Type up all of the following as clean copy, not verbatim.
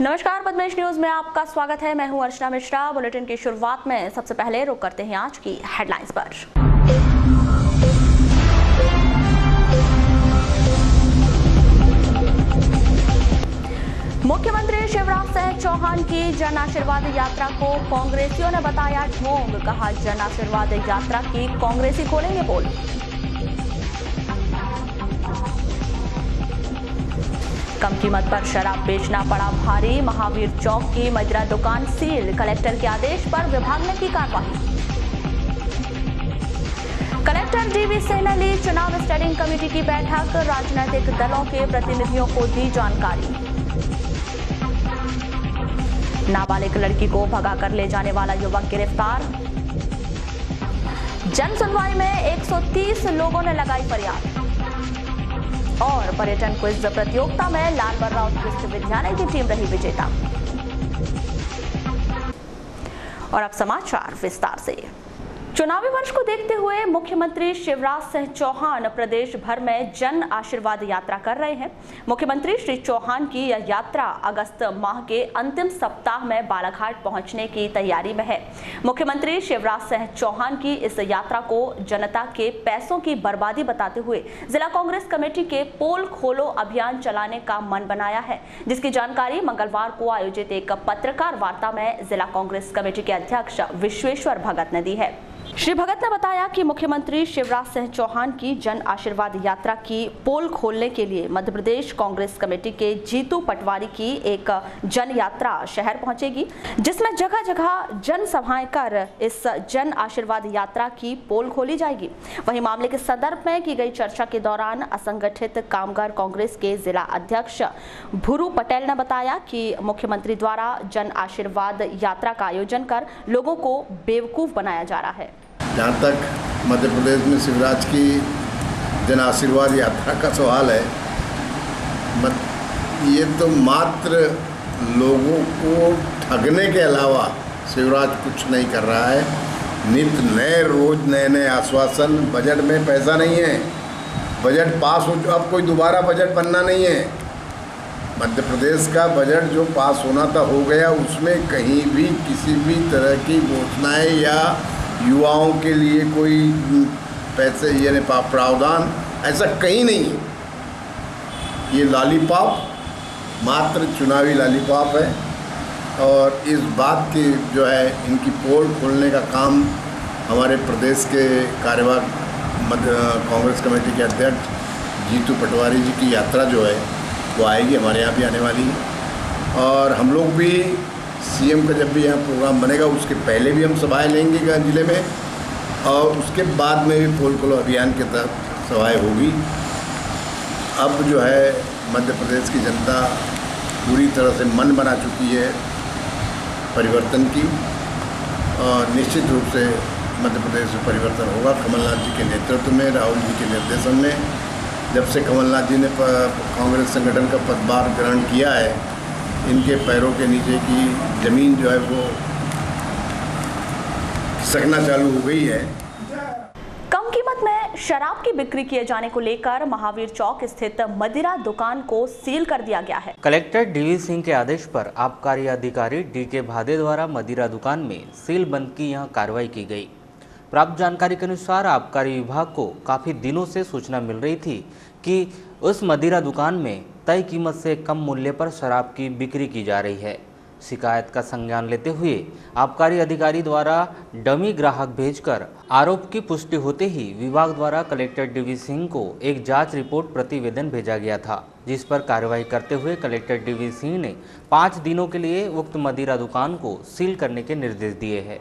नमस्कार, पद्मेश न्यूज में आपका स्वागत है। मैं हूं अर्चना मिश्रा। बुलेटिन की शुरुआत में सबसे पहले रुक करते हैं आज की हेडलाइंस पर। मुख्यमंत्री शिवराज सिंह चौहान की जन आशीर्वाद यात्रा को कांग्रेसियों ने बताया ढोंग। कहा, जन आशीर्वाद यात्रा की कांग्रेसी खोलेंगे पोल। कम कीमत पर शराब बेचना पड़ा भारी। महावीर चौक की मदिरा दुकान सील। कलेक्टर के आदेश पर विभाग ने की कार्रवाई। कलेक्टर डीवी सिंह ने ली चुनाव स्टैंडिंग कमेटी की बैठक। राजनीतिक दलों के प्रतिनिधियों को दी जानकारी। नाबालिग लड़की को भगाकर ले जाने वाला युवक गिरफ्तार। जन सुनवाई में 130 लोगों ने लगाई फरियाद। और पर्यटन क्विज प्रतियोगिता में लाल बर्रा उत्कृष्ट विद्यालय की टीम रही विजेता। और अब समाचार विस्तार से। चुनावी वर्ष को देखते हुए मुख्यमंत्री शिवराज सिंह चौहान प्रदेश भर में जन आशीर्वाद यात्रा कर रहे हैं। मुख्यमंत्री श्री चौहान की यह यात्रा अगस्त माह के अंतिम सप्ताह में बालाघाट पहुंचने की तैयारी में है। मुख्यमंत्री शिवराज सिंह चौहान की इस यात्रा को जनता के पैसों की बर्बादी बताते हुए जिला कांग्रेस कमेटी के पोल खोलो अभियान चलाने का मन बनाया है, जिसकी जानकारी मंगलवार को आयोजित एक पत्रकार वार्ता में जिला कांग्रेस कमेटी के अध्यक्ष विश्वेश्वर भगत ने दी है। श्री भगत ने बताया कि मुख्यमंत्री शिवराज सिंह चौहान की जन आशीर्वाद यात्रा की पोल खोलने के लिए मध्य प्रदेश कांग्रेस कमेटी के जीतू पटवारी की एक जन यात्रा शहर पहुंचेगी, जिसमें जगह जगह जन सभाएं कर इस जन आशीर्वाद यात्रा की पोल खोली जाएगी। वहीं मामले के संदर्भ में की गई चर्चा के दौरान असंगठित कामगार कांग्रेस के जिला अध्यक्ष भूरू पटेल ने बताया कि मुख्यमंत्री द्वारा जन आशीर्वाद यात्रा का आयोजन कर लोगों को बेवकूफ बनाया जा रहा है। जहाँ तक मध्य प्रदेश में शिवराज की जन आशीर्वाद यात्रा का सवाल है, ये तो मात्र लोगों को ठगने के अलावा शिवराज कुछ नहीं कर रहा है। नित नए रोज नए आश्वासन। बजट में पैसा नहीं है, बजट पास हो, अब कोई दोबारा बजट बनना नहीं है। मध्य प्रदेश का बजट जो पास होना था हो गया, उसमें कहीं भी किसी भी तरह की घोषणाएं या युवाओं के लिए कोई पैसे यानी प्रावधान ऐसा कहीं नहीं है। ये लॉलीपॉप मात्र चुनावी लॉलीपॉप है। और इस बात की जो है इनकी पोल खोलने का काम हमारे प्रदेश के कार्यवाहक मध्य कांग्रेस कमेटी के अध्यक्ष जीतू पटवारी जी की यात्रा जो है वो आएगी, हमारे यहाँ भी आने वाली है। और हम लोग भी सीएम का जब भी यहाँ प्रोग्राम बनेगा उसके पहले भी हम सभाएं लेंगे जिले में, और उसके बाद में भी पोल खोलो अभियान के तहत सभाएं होगी। अब जो है मध्य प्रदेश की जनता पूरी तरह से मन बना चुकी है परिवर्तन की, और निश्चित रूप से मध्य प्रदेश में परिवर्तन होगा। कमलनाथ जी के नेतृत्व में, राहुल जी के निर्देशन में, जब से कमलनाथ जी ने कांग्रेस संगठन का पदभार ग्रहण किया है, इनके पैरों के नीचे की ज़मीन जो है वो खिसकना चालू हो गई है। कम कीमत में शराब की बिक्री किए जाने को लेकर महावीर चौक स्थित मदिरा दुकान को सील कर दिया गया है। कलेक्टर डीवी सिंह के आदेश पर आबकारी अधिकारी डीके भादे द्वारा मदिरा दुकान में सील बंद की यहां कार्रवाई की गई। प्राप्त जानकारी के अनुसार आबकारी विभाग को काफी दिनों से सूचना मिल रही थी कि उस मदिरा दुकान में तय कीमत से कम मूल्य पर शराब की बिक्री की जा रही है। शिकायत का संज्ञान लेते हुए आबकारी अधिकारी द्वारा डमी ग्राहक भेजकर आरोप की पुष्टि होते ही विभाग द्वारा कलेक्टर डीवी सिंह को एक जांच रिपोर्ट प्रतिवेदन भेजा गया था, जिस पर कार्रवाई करते हुए कलेक्टर डीवी सिंह ने 5 दिनों के लिए उक्त मदिरा दुकान को सील करने के निर्देश दिए हैं।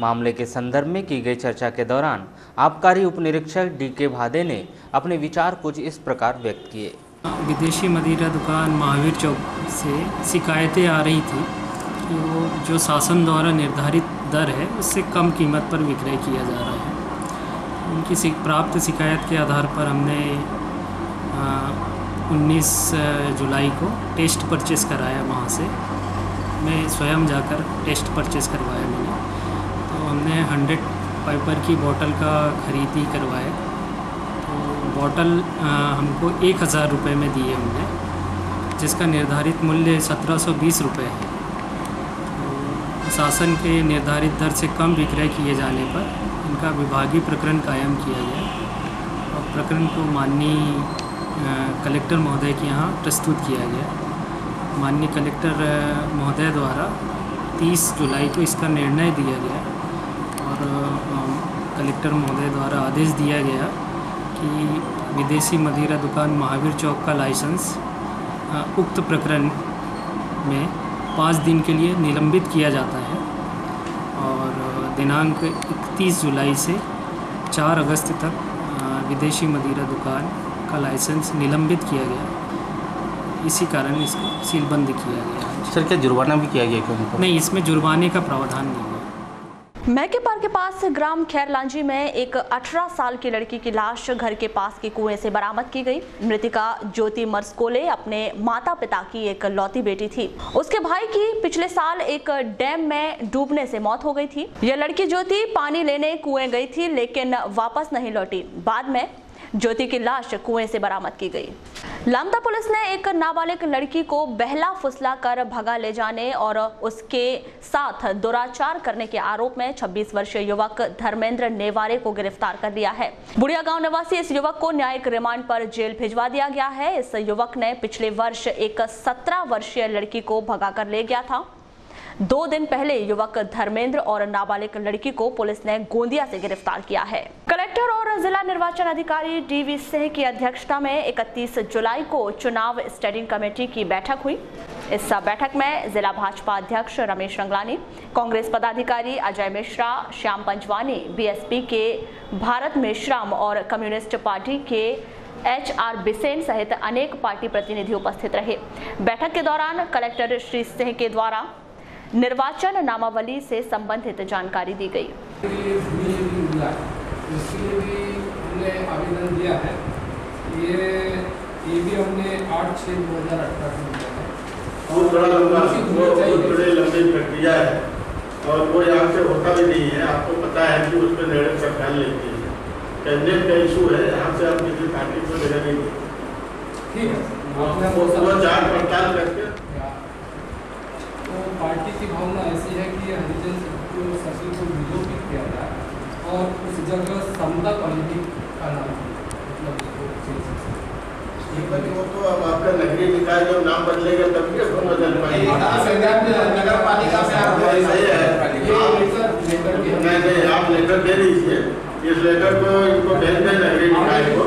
मामले के संदर्भ में की गई चर्चा के दौरान आबकारी उप निरीक्षक डीके भादे ने अपने विचार कुछ इस प्रकार व्यक्त किए। विदेशी मदिरा दुकान महावीर चौक से शिकायतें आ रही थी कि वो जो शासन द्वारा निर्धारित दर है उससे कम कीमत पर विक्रय किया जा रहा है। उनकी प्राप्त शिकायत के आधार पर हमने 19 जुलाई को टेस्ट परचेस कराया। वहाँ से मैं स्वयं जाकर टेस्ट परचेस करवाया मैंने। तो हमने 100 पाइपर की बोतल का खरीदी करवाया। तो बोतल हमको 1000 रुपये में दिए हमने। जिसका निर्धारित मूल्य 1720 रुपये है। शासन के निर्धारित दर से कम विक्रय किए जाने पर इनका विभागीय प्रकरण कायम किया गया और प्रकरण को माननीय कलेक्टर महोदय के यहाँ प्रस्तुत किया गया। माननीय कलेक्टर महोदय द्वारा 30 जुलाई को इसका निर्णय दिया गया और कलेक्टर महोदय द्वारा आदेश दिया गया कि विदेशी मदिरा दुकान महावीर चौक का लाइसेंस उक्त प्रकरण में 5 दिन के लिए निलंबित किया जाता है और दिनांक 31 जुलाई से 4 अगस्त तक विदेशी मदिरा दुकान का लाइसेंस निलंबित किया गया। इसी कारण इसको सीलबंद किया गया। सर, क्या जुर्माना भी किया गया क्या? नहीं, इसमें जुर्माने का प्रावधान नहीं है। मैके पार्क के पास ग्राम खैरलांजी में एक 18 साल की लड़की की लाश घर के पास के कुएं से बरामद की गई। मृतिका ज्योति मर्सकोले अपने माता पिता की एक लौती बेटी थी। उसके भाई की पिछले साल एक डैम में डूबने से मौत हो गई थी। यह लड़की ज्योति पानी लेने कुएं गई थी लेकिन वापस नहीं लौटी। बाद में ज्योति की लाश कुएं से बरामद की गई। लामता पुलिस ने एक नाबालिग लड़की को बहला फुसला कर भगा ले जाने और उसके साथ दुराचार करने के आरोप में 26 वर्षीय युवक धर्मेंद्र नेवारे को गिरफ्तार कर लिया है। बुढ़िया गांव निवासी इस युवक को न्यायिक रिमांड पर जेल भिजवा दिया गया है। इस युवक ने पिछले वर्ष एक 17 वर्षीय लड़की को भगा कर ले गया था। 2 दिन पहले युवक धर्मेंद्र और नाबालिग लड़की को पुलिस ने गोंदिया से गिरफ्तार किया है। कलेक्टर और जिला निर्वाचन अधिकारी डीवी सिंह की अध्यक्षता में 31 जुलाई को चुनाव स्टैंडिंग कमेटी की बैठक हुई। इस बैठक में जिला भाजपा अध्यक्ष रमेश रंगलानी, कांग्रेस पदाधिकारी अजय मिश्रा, श्याम पंजवानी, बीएसपी के भारत मेश्राम और कम्युनिस्ट पार्टी के HR बिसेन सहित अनेक पार्टी प्रतिनिधि उपस्थित रहे। बैठक के दौरान कलेक्टर श्री सिंह के द्वारा निर्वाचन नामावली से संबंधित जानकारी दी गई। इसके लिए भी हमने आवेदन दिया है। ये भी हमने 8/6/2018 में दिया है। वो बड़े लंबी प्रक्रिया है और वो यहाँ से होता भी नहीं है। आपको पता है कि उस पर निर्णय सरकार लेती है। कैबिनेट का इशू है, यहाँ से आप किसी पार्टी को लेना नहीं। ठीक है, वो जांच पड़ताल करके तो पार्टी की भावना ऐसी है कि हरिजन सचिव को विलोपित किया जाए और उस जगह समता कमेटी का नाम वो तो अब आपका नगरीय निकाय जब नाम बदलेगा तब भी उसको बदल पाएंगे। नगर पालिका से आप लेटर दे दीजिए। इस लेटर को इनको भेज दें नगरीय निकाय को।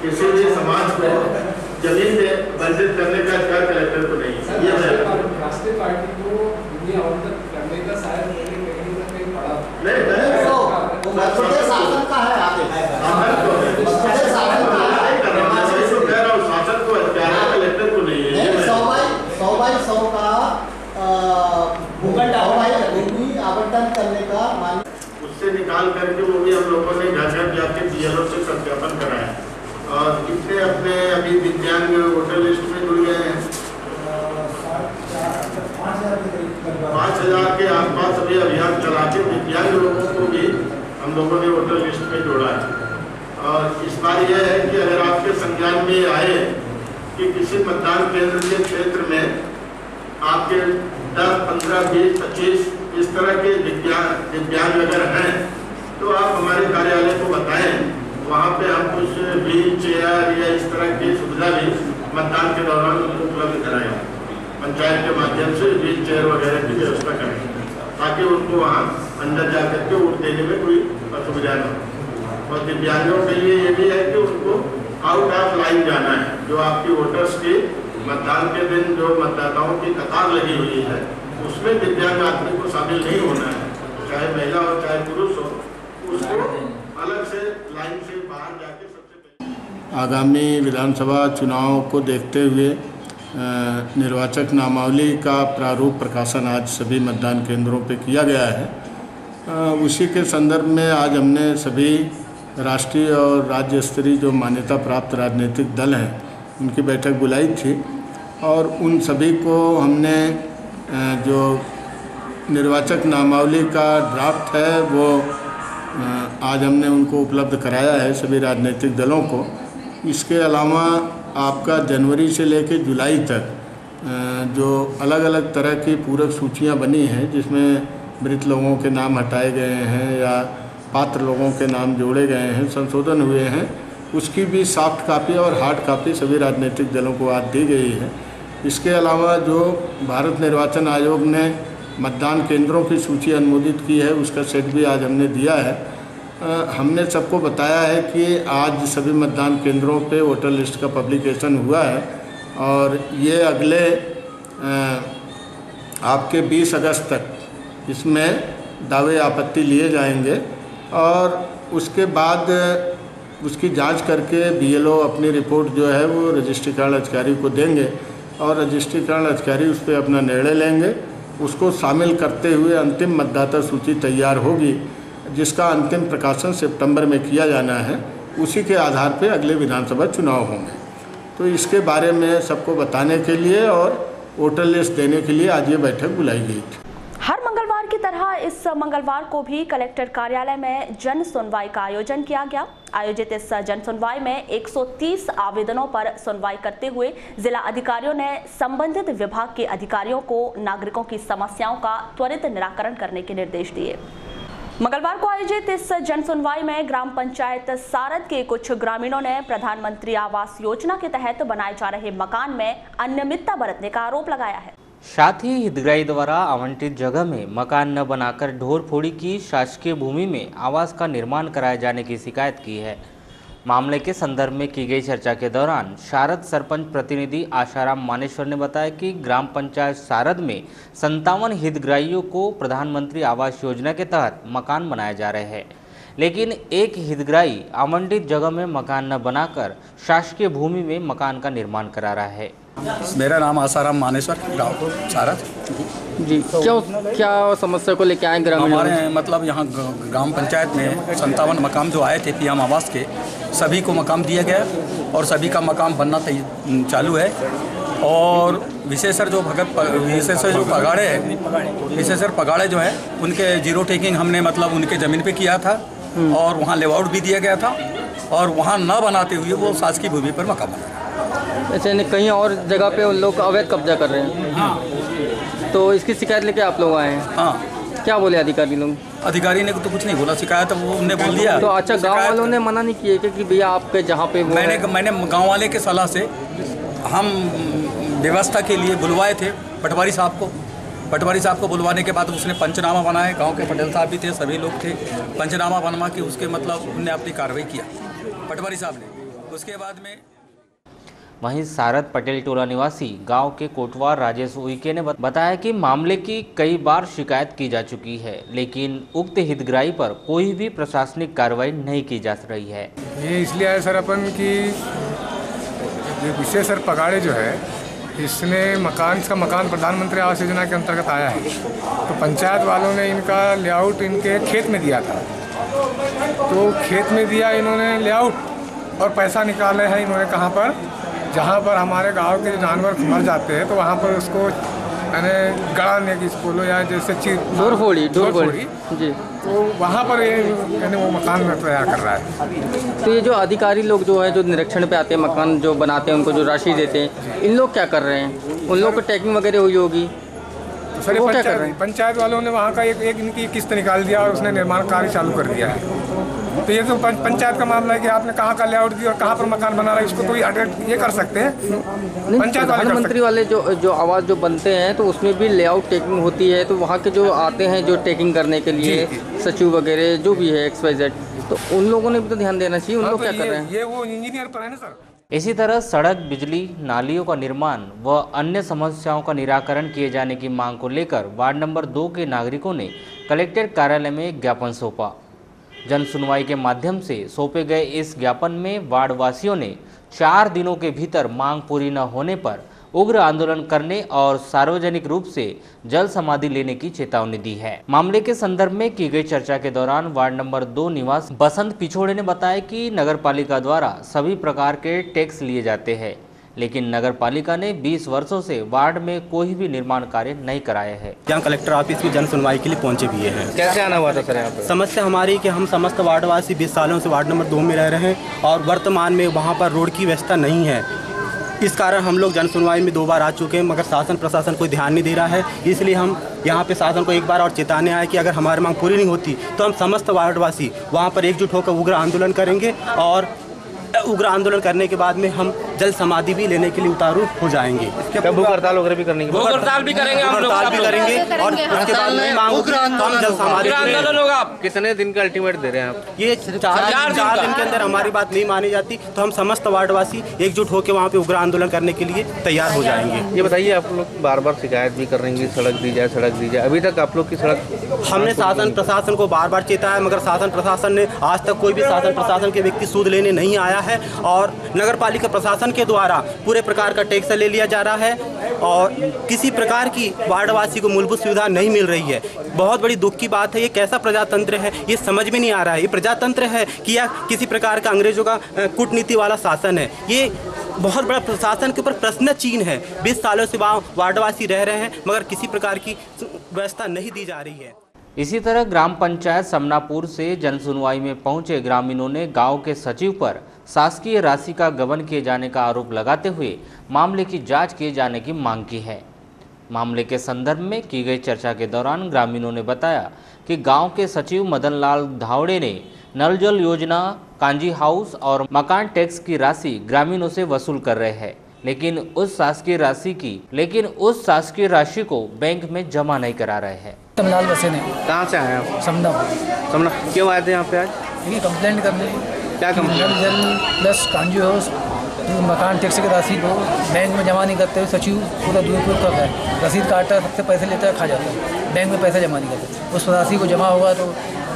किसी भी समाज को जमीन से वंचित करने का अधिकार कलेक्टर को नहीं है। ये राष्ट्रीय पार्टी को दुनिया करने का शायद कहीं ना कहीं पड़ा शासन का है शासन को अधिकार कलेक्टर को नहीं है। 100/100 का भूमि आवंटन करने का उससे निकाल करके वो भी हम लोगों ने घर घर जाके BLO से सत्यापन कराया और कितने अपने अभी दिव्यांग वोटर लिस्ट में जुड़ गए हैं। 5000 के आसपास अभी अभियान चला के दिव्यांग लोगों को भी हम लोगों ने वोटर लिस्ट में जोड़ा है। और इस बार यह है कि अगर आपके संज्ञान में आए कि किसी मतदान केंद्र के क्षेत्र में आपके 10, 15, 20, 25 इस तरह के दिव्यांग अगर हैं तो आप हमारे कार्यालय को बताएं। वहाँ पे हम कुछ व्हील चेयर या इस तरह की सुविधा भी मतदान के दौरान उपलब्ध कराएं। पंचायत के माध्यम से व्हील चेयर वगैरह की व्यवस्था करें ताकि उनको वहाँ अंदर जा करके वोट देने में कोई असुविधा न हो। और दिव्यांगों के लिए ये भी है कि उनको आउट ऑफ लाइन जाना है। जो आपकी वोटर्स की मतदान के दिन जो मतदाताओं की कतार लगी हुई है उसमें दिव्यांग आदमी को शामिल नहीं होना है, चाहे महिला हो चाहे पुरुष हो, उसको अलग से लाइन से बाहर जाके सबसे पहले। आगामी विधानसभा चुनाव को देखते हुए निर्वाचक नामावली का प्रारूप प्रकाशन आज सभी मतदान केंद्रों पे किया गया है। उसी के संदर्भ में आज हमने सभी राष्ट्रीय और राज्य स्तरीय जो मान्यता प्राप्त राजनीतिक दल हैं उनकी बैठक बुलाई थी और उन सभी को हमने जो निर्वाचक नामावली का ड्राफ्ट है वो आज हमने उनको उपलब्ध कराया है सभी राजनीतिक दलों को। इसके अलावा आपका जनवरी से लेकर जुलाई तक जो अलग अलग तरह की पूरक सूचियां बनी हैं, जिसमें मृत लोगों के नाम हटाए गए हैं या पात्र लोगों के नाम जोड़े गए हैं, संशोधन हुए हैं, उसकी भी सॉफ्ट कापी और हार्ड कापी सभी राजनीतिक दलों को आज दी गई है। इसके अलावा जो भारत निर्वाचन आयोग ने मतदान केंद्रों की सूची अनुमोदित की है, उसका सेट भी आज हमने दिया है। हमने सबको बताया है कि आज सभी मतदान केंद्रों पे वोटर लिस्ट का पब्लिकेशन हुआ है और ये अगले आपके 20 अगस्त तक इसमें दावे आपत्ति लिए जाएंगे और उसके बाद उसकी जांच करके BLO अपनी रिपोर्ट जो है वो रजिस्ट्रीकरण अधिकारी को देंगे और रजिस्ट्रीकरण अधिकारी उस पर अपना निर्णय लेंगे। उसको शामिल करते हुए अंतिम मतदाता सूची तैयार होगी, जिसका अंतिम प्रकाशन सितंबर में किया जाना है। उसी के आधार पर अगले विधानसभा चुनाव होंगे। तो इसके बारे में सबको बताने के लिए और वोटर लिस्ट देने के लिए आज ये बैठक बुलाई गई थी। हर मंगलवार की तरह इस मंगलवार को भी कलेक्टर कार्यालय में जन सुनवाई का आयोजन किया गया। आयोजित इस जन सुनवाई में 130 आवेदनों पर सुनवाई करते हुए जिला अधिकारियों ने संबंधित विभाग के अधिकारियों को नागरिकों की समस्याओं का त्वरित निराकरण करने के निर्देश दिए। मंगलवार को आयोजित इस जन सुनवाई में ग्राम पंचायत सारद के कुछ ग्रामीणों ने प्रधानमंत्री आवास योजना के तहत बनाए जा रहे मकान में अनियमितता बरतने का आरोप लगाया है। साथ ही हितग्राही द्वारा आवंटित जगह में मकान न बनाकर ढोर फोड़ी की शासकीय भूमि में आवास का निर्माण कराए जाने की शिकायत की है। मामले के संदर्भ में की गई चर्चा के दौरान सारद सरपंच प्रतिनिधि आशाराम मानेश्वर ने बताया कि ग्राम पंचायत सारद में 57 हितग्राहियों को प्रधानमंत्री आवास योजना के तहत मकान बनाए जा रहे हैं, लेकिन एक हितग्राही आवंटित जगह में मकान न बनाकर शासकीय भूमि में मकान का निर्माण करा रहा है। मेरा नाम आशाराम मानेश्वर, गाँव सारद जी। क्या समस्या को लेकर आए ग्रामीण? हमारे मतलब यहाँ ग्राम पंचायत में 57 मकान जो आए थे PM आवास के, सभी को मकान दिया गया और सभी का मकान बनना चालू है। और विशेषकर जो पगाड़े जो है उनके जीरो टेकिंग हमने मतलब उनके ज़मीन पे किया था और वहाँ लेआउट भी दिया गया था और वहाँ न बनाते हुए वो शासकीय भूमि पर मकान बना। ऐसे नहीं कहीं और जगह पे उन लोग अवैध कब्जा कर रहे हैं। हाँ। तो इसकी शिकायत लेके आप लोग आए हैं? हाँ। क्या बोले अधिकारी लोग? अधिकारी ने तो कुछ नहीं बोला, शिकायत वो उन्होंने बोल दिया। तो अच्छा, गांव वालों ने मना नहीं किए कि भैया आपके जहाँ पे मैंने गांव वाले के सलाह से हम व्यवस्था के लिए बुलवाए थे पटवारी साहब को बुलवाने के बाद उसने पंचनामा बनाए। गांव के पटेल साहब भी थे, सभी लोग थे। पंचनामा बनवा के उसके मतलब उनने अपनी कार्रवाई किया पटवारी साहब ने। उसके बाद में वहीं सारद पटेल टोला निवासी गांव के कोटवार राजेश उइके ने बताया कि मामले की कई बार शिकायत की जा चुकी है, लेकिन उक्त हितग्राही पर कोई भी प्रशासनिक कार्रवाई नहीं की जा रही है। ये इसलिए है सर अपन की विशेष सर पगाड़े जो है इसने मकान प्रधानमंत्री आवास योजना के अंतर्गत आया है। तो पंचायत वालों ने इनका लेआउट इनके खेत में दिया था, तो खेत में दिया इन्होंने लेआउट और पैसा निकाले हैं इन्होंने कहाँ पर, जहाँ पर हमारे गांव के जानवर मर जाते हैं तो वहाँ पर उसको यानी गड़ाने की बोलो या जैसे ढोर फोड़ी जी, तो वहाँ पर ये यानी वो मकान में तैयार कर रहा है। तो ये जो अधिकारी लोग जो है जो निरीक्षण पे आते हैं, मकान जो बनाते हैं, उनको जो राशि देते हैं, इन लोग क्या कर रहे हैं? उन लोग को टैगिंग वगैरह हुई होगी, तो सर वो क्या कर रहे हैं? पंचायत वालों ने वहाँ का एक इनकी किस्त निकाल दिया और उसने निर्माण कार्य चालू कर दिया है। तो ये तो पंचायत का मामला है कि आपने कहाँ का लेआउट दिया और कहाँ पर मकान बना रहा है, इसको कोई ये कर सकते हैं। पंचायत प्रधानमंत्री वाले जो आवास जो बनते हैं तो उसमें भी लेआउट टेकिंग होती है, तो वहाँ के जो आते हैं जो टेकिंग करने के लिए सचिव वगैरह जो भी है XYZ, तो उन लोगों ने भी तो ध्यान देना चाहिए। उन लोग क्या कर रहे हैं? ये वो इंजीनियर पर है ना सर। इसी तरह सड़क, बिजली, नालियों का निर्माण व अन्य समस्याओं का निराकरण किए जाने की मांग को लेकर वार्ड नंबर 2 के नागरिकों ने कलेक्टर कार्यालय में ज्ञापन सौंपा। जन सुनवाई के माध्यम से सौंपे गए इस ज्ञापन में वार्ड वासियों ने 4 दिनों के भीतर मांग पूरी न होने पर उग्र आंदोलन करने और सार्वजनिक रूप से जल समाधि लेने की चेतावनी दी है। मामले के संदर्भ में की गई चर्चा के दौरान वार्ड नंबर 2 निवासी बसंत पिछोड़े ने बताया कि नगरपालिका द्वारा सभी प्रकार के टैक्स लिए जाते हैं, लेकिन नगर पालिका ने 20 वर्षों से वार्ड में कोई भी निर्माण कार्य नहीं कराया है। यहाँ कलेक्टर ऑफिस में जन सुनवाई के लिए पहुंचे भी हैं। कैसे आना हुआ था सर यहाँ पर? समस्या हमारी कि हम समस्त वार्डवासी 20 सालों से वार्ड नंबर 2 में रह रहे हैं और वर्तमान में वहाँ पर रोड की व्यवस्था नहीं है। इस कारण हम लोग जन सुनवाई में 2 बार आ चुके हैं, मगर शासन प्रशासन कोई ध्यान नहीं दे रहा है। इसलिए हम यहाँ पे शासन को एक बार और चेताने आए कि अगर हमारी मांग पूरी नहीं होती तो हम समस्त वार्डवासी वहाँ पर एकजुट होकर उग्र आंदोलन करेंगे और उग्र आंदोलन करने के बाद में हम जल समाधि भी लेने के लिए उतारू हो जाएंगे। भूख हड़ताल वगैरह भी करने की भूख हड़ताल भी करेंगे, हम लोग हड़ताल भी करेंगे और उसके बाद में मांग हम जल समाधि आंदोलन होगा। कितने दिन का अल्टीमेट दे रहे हैं आप? ये 4 दिन के अंदर हमारी बात नहीं मानी जाती तो हम समस्त वार्डवासी एकजुट होकर वहाँ पे उग्र आंदोलन करने के लिए तैयार हो जाएंगे। ये बताइए, आप लोग बार बार शिकायत भी कर रहे हैं, सड़क दी जाए सड़क दी जाए, अभी तक आप लोग की सड़क? हमने शासन प्रशासन को बार बार चेताया, मगर शासन प्रशासन ने आज तक कोई भी शासन प्रशासन के व्यक्ति सूद लेने नहीं आया है और नगर पालिका प्रशासन के द्वारा पूरे प्रकार का टैक्स ले लिया जा रहा है और किसी प्रकार की वार्डवासी को मूलभूत सुविधा नहीं मिल रही है। बहुत बड़ी दुख की बात है। ये कैसा प्रजातंत्र है ये समझ में नहीं आ रहा है। ये प्रजातंत्र है कि या किसी प्रकार का अंग्रेजों का कूटनीति वाला शासन है। ये बहुत बड़ा प्रशासन के ऊपर प्रश्न चिन्ह है। 20 सालों से वार्डवासी रह रहे हैं मगर किसी प्रकार की व्यवस्था नहीं दी जा रही है। इसी तरह ग्राम पंचायत समनापुर से जन सुनवाई में पहुंचे ग्रामीणों ने गांव के सचिव पर शासकीय राशि का गबन किए जाने का आरोप लगाते हुए मामले की जांच किए जाने की मांग की है। मामले के संदर्भ में की गई चर्चा के दौरान ग्रामीणों ने बताया कि गांव के सचिव मदन लाल धावड़े ने नल जल योजना, कांजी हाउस और मकान टैक्स की राशि ग्रामीणों से वसूल कर रहे हैं, लेकिन उस शासकीय राशि को बैंक में जमा नहीं करा रहे हैं। लाल बसे ने कहाँ से आए आप? समना। क्यों आए थे यहाँ पे आज? ये कंप्लेंट करने। क्या कंप्लेंट? जल प्लस कांजी हाउस मकान टैक्स की राशि को बैंक में जमा नहीं करते हुए सचिव पूरा दुरुपयोग कर रहा है। रसीद काटता है, सबसे पैसे लेता है, खा जाता है, बैंक में पैसा जमा नहीं करते। उस राशि को जमा होगा तो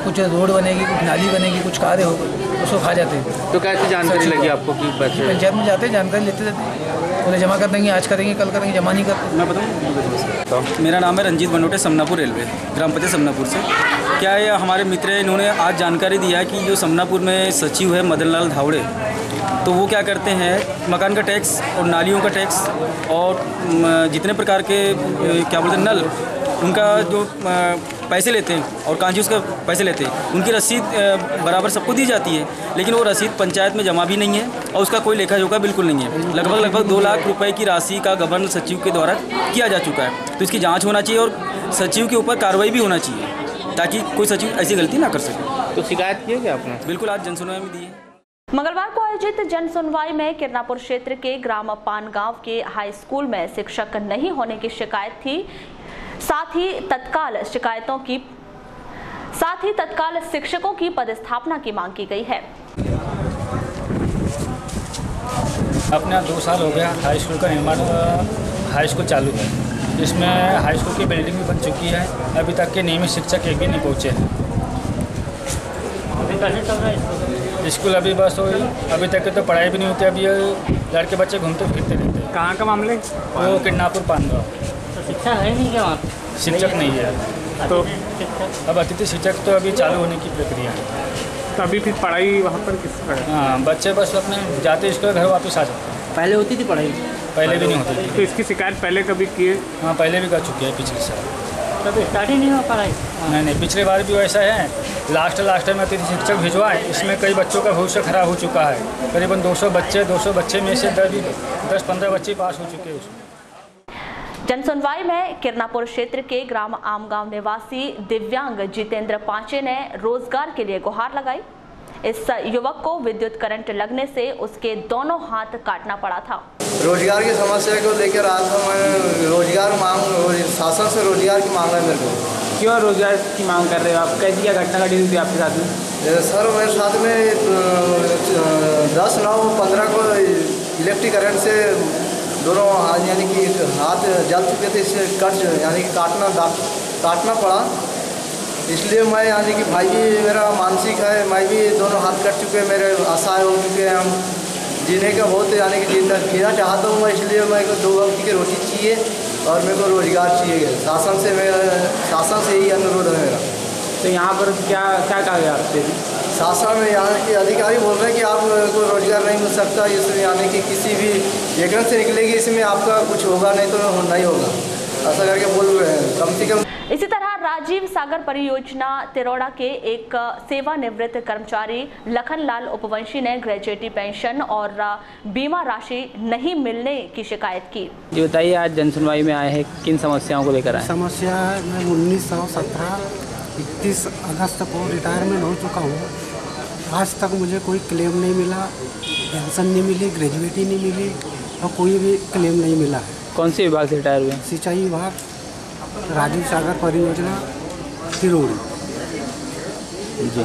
कुछ रोड बनेगी, कुछ नाली बनेगी, कुछ कार्य होगा, उसको खा जाते हैं। तो कैसे जानकारी लगी आपको कि पैसे? पंचायत में जाते हैं, जानकारी लेते रहते हैं, बोले जमा कर देंगे, आज करेंगे, कल करेंगे, जमा नहीं करते। मैं बताऊँ, मेरा नाम है रंजीत बनोटे, समनापुर रेलवे, ग्राम पंचायत समनापुर से। क्या है, हमारे मित्र इन्होंने आज जानकारी दिया कि जो समनापुर में सचिव है मदन लाल धावड़े, तो वो क्या करते हैं, मकान का टैक्स और नालियों का टैक्स और जितने प्रकार के क्या बोलते हैं नल, उनका जो पैसे लेते हैं और कांजी उसका पैसे लेते हैं, उनकी रसीद बराबर सबको दी जाती है, लेकिन वो रसीद पंचायत में जमा भी नहीं है और उसका कोई लेखा जोखा बिल्कुल नहीं है। लगभग 2 लाख रुपए की राशि का गबन सचिव के द्वारा किया जा चुका है। तो इसकी जांच होना चाहिए और सचिव के ऊपर कार्रवाई भी होना चाहिए ताकि कोई सचिव ऐसी गलती ना कर सके। तो शिकायत की है क्या आपने? बिल्कुल, आज जनसुनवाई में दी है। मंगलवार को आयोजित जन सुनवाई में किरनापुर क्षेत्र के ग्राम पानगांव के हाई स्कूल में शिक्षक नहीं होने की शिकायत थी। साथ ही तत्काल शिक्षकों की पदस्थापना की मांग की गई है। अपना 2 साल हो गया हाई स्कूल का निर्माण, हाई स्कूल चालू है, जिसमें हाई स्कूल की बिल्डिंग भी बन चुकी है। अभी तक के नियमित शिक्षक एक भी नहीं पहुँचे हैं। स्कूल अभी बस हो, अभी तक तो पढ़ाई भी नहीं होती। अभी लड़के बच्चे घूमते फिरते रहते हैं। कहाँ का मामले? वो किरनापुर पानगांव। तो शिक्षा है नहीं क्या वहाँ? शिक्षक नहीं है, तो अब अतिथि शिक्षक तो अभी चालू होने की प्रक्रिया है। तो अभी फिर पढ़ाई वहाँ पर किस तरह? हाँ, बच्चे बस अपने जाते स्कूल घर वापस आ जाते हैं। पहले होती थी पढ़ाई? पहले भी नहीं होती थी। तो इसकी शिकायत पहले कभी किए? हाँ, पहले भी कर चुके हैं, पिछले साल। तब स्टार्ट ही नहीं हुआ पढ़ाई? नहीं, पिछले बार भी वैसा है। लास्ट में अतिथि शिक्षक भिजवाए, इसमें कई बच्चों का भविष्य खराब हो चुका है। करीबन 200 बच्चे में से 10-15 बच्चे पास हो चुके हैं उसमें। जन सुनवाई में किरनापुर क्षेत्र के ग्राम आमगांव निवासी दिव्यांग जितेंद्र पांचे ने रोजगार के लिए गुहार लगाई। इस युवक को विद्युत करंट लगने से उसके दोनों हाथ काटना पड़ा था। रोजगार की समस्या को लेकर आज मैं रोजगार शासन से रोजगार की मांग है मेरे को। क्यों रोजगार की मांग कर रहे हो आप? कैसी क्या घटना घटी थी आपके साथ में? सर, मेरे साथ में 10/9/15 को इलेक्ट्रिक करंट से दोनों यानी कि हाथ जल चुके थे, इससे कट यानी कि काटना पड़ा। इसलिए मैं यानी कि भाई भी मेरा मानसिक है, मैं भी दोनों हाथ कट चुके, मेरे असहाय हो चुके हैं। हम जीने का बहुत यानी कि जीना चाहता हूँ मैं, इसलिए मेरे को 2 वक्त की रोटी चाहिए और मेरे को रोजगार चाहिए। शासन से यही अनुरोध है मेरा। तो यहाँ पर क्या कहा गया आपसे? शासन यहाँ के अधिकारी बोल रहे हैं कि आपको रोजगार नहीं मिल सकता, इसमें यानी कि किसी भी एकदम से निकलेगी, इसमें आपका कुछ होगा नहीं तो नहीं होगा, ऐसा करके बोल रहे हैं। कम से कम इसी तरह राजीव सागर परियोजना तिरोड़ा के एक सेवानिवृत्त कर्मचारी लखनलाल उपवंशी ने ग्रेजुएटी पेंशन और बीमा राशि नहीं मिलने की शिकायत की। जी बताइए, आज जन सुनवाई में आए हैं, किन समस्याओं को लेकर आए? समस्या है, मैं 1917 अगस्त को रिटायरमेंट हो चुका हूँ। आज तक मुझे कोई क्लेम नहीं मिला, पेंशन नहीं मिली, ग्रेजुएटी नहीं मिली और कोई भी क्लेम नहीं मिला है। कौन से विभाग से रिटायर हुए? सिंचाई विभाग, राजीव सागर परियोजना तिरोड़ी। जी,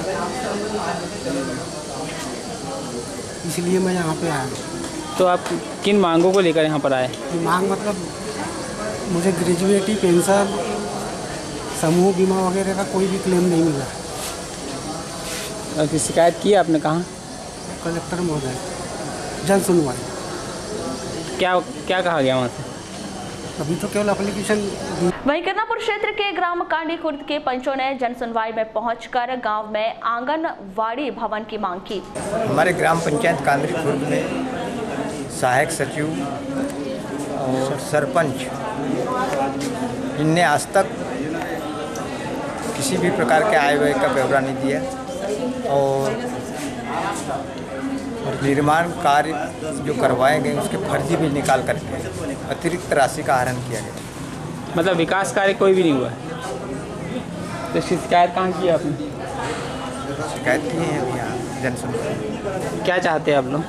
इसलिए मैं यहाँ पे आया। तो आप किन मांगों को लेकर यहाँ पर आए? मांग मतलब मुझे ग्रेजुएटी, पेंशन, समूह बीमा वगैरह का कोई भी क्लेम नहीं मिला है। आपकी शिकायत की आपने कहाँ? कलेक्टर महोदय, जन सुनवाई। क्या क्या कहा गया वहाँ से? अभी तो केवल एप्लीकेशन। वहीं कर्नापुर क्षेत्र के ग्राम कांडी खुर्द के पंचों ने जन सुनवाई में पहुंचकर गांव में आंगनवाड़ी भवन की मांग की। हमारे ग्राम पंचायत कांडी खुर्द में सहायक सचिव और सरपंच, इनने आज तक किसी भी प्रकार के आय व्यय का ब्यौरा नहीं दिया और निर्माण कार्य जो करवाए गए उसके फर्जी बिल निकाल करके अतिरिक्त राशि का आहरण किया गया। मतलब विकास कार्य कोई भी नहीं हुआ है? तो शिकायत कहाँ की आपने? शिकायत की है अभी यहाँ जन सुनवाई। क्या चाहते हैं आप लोग?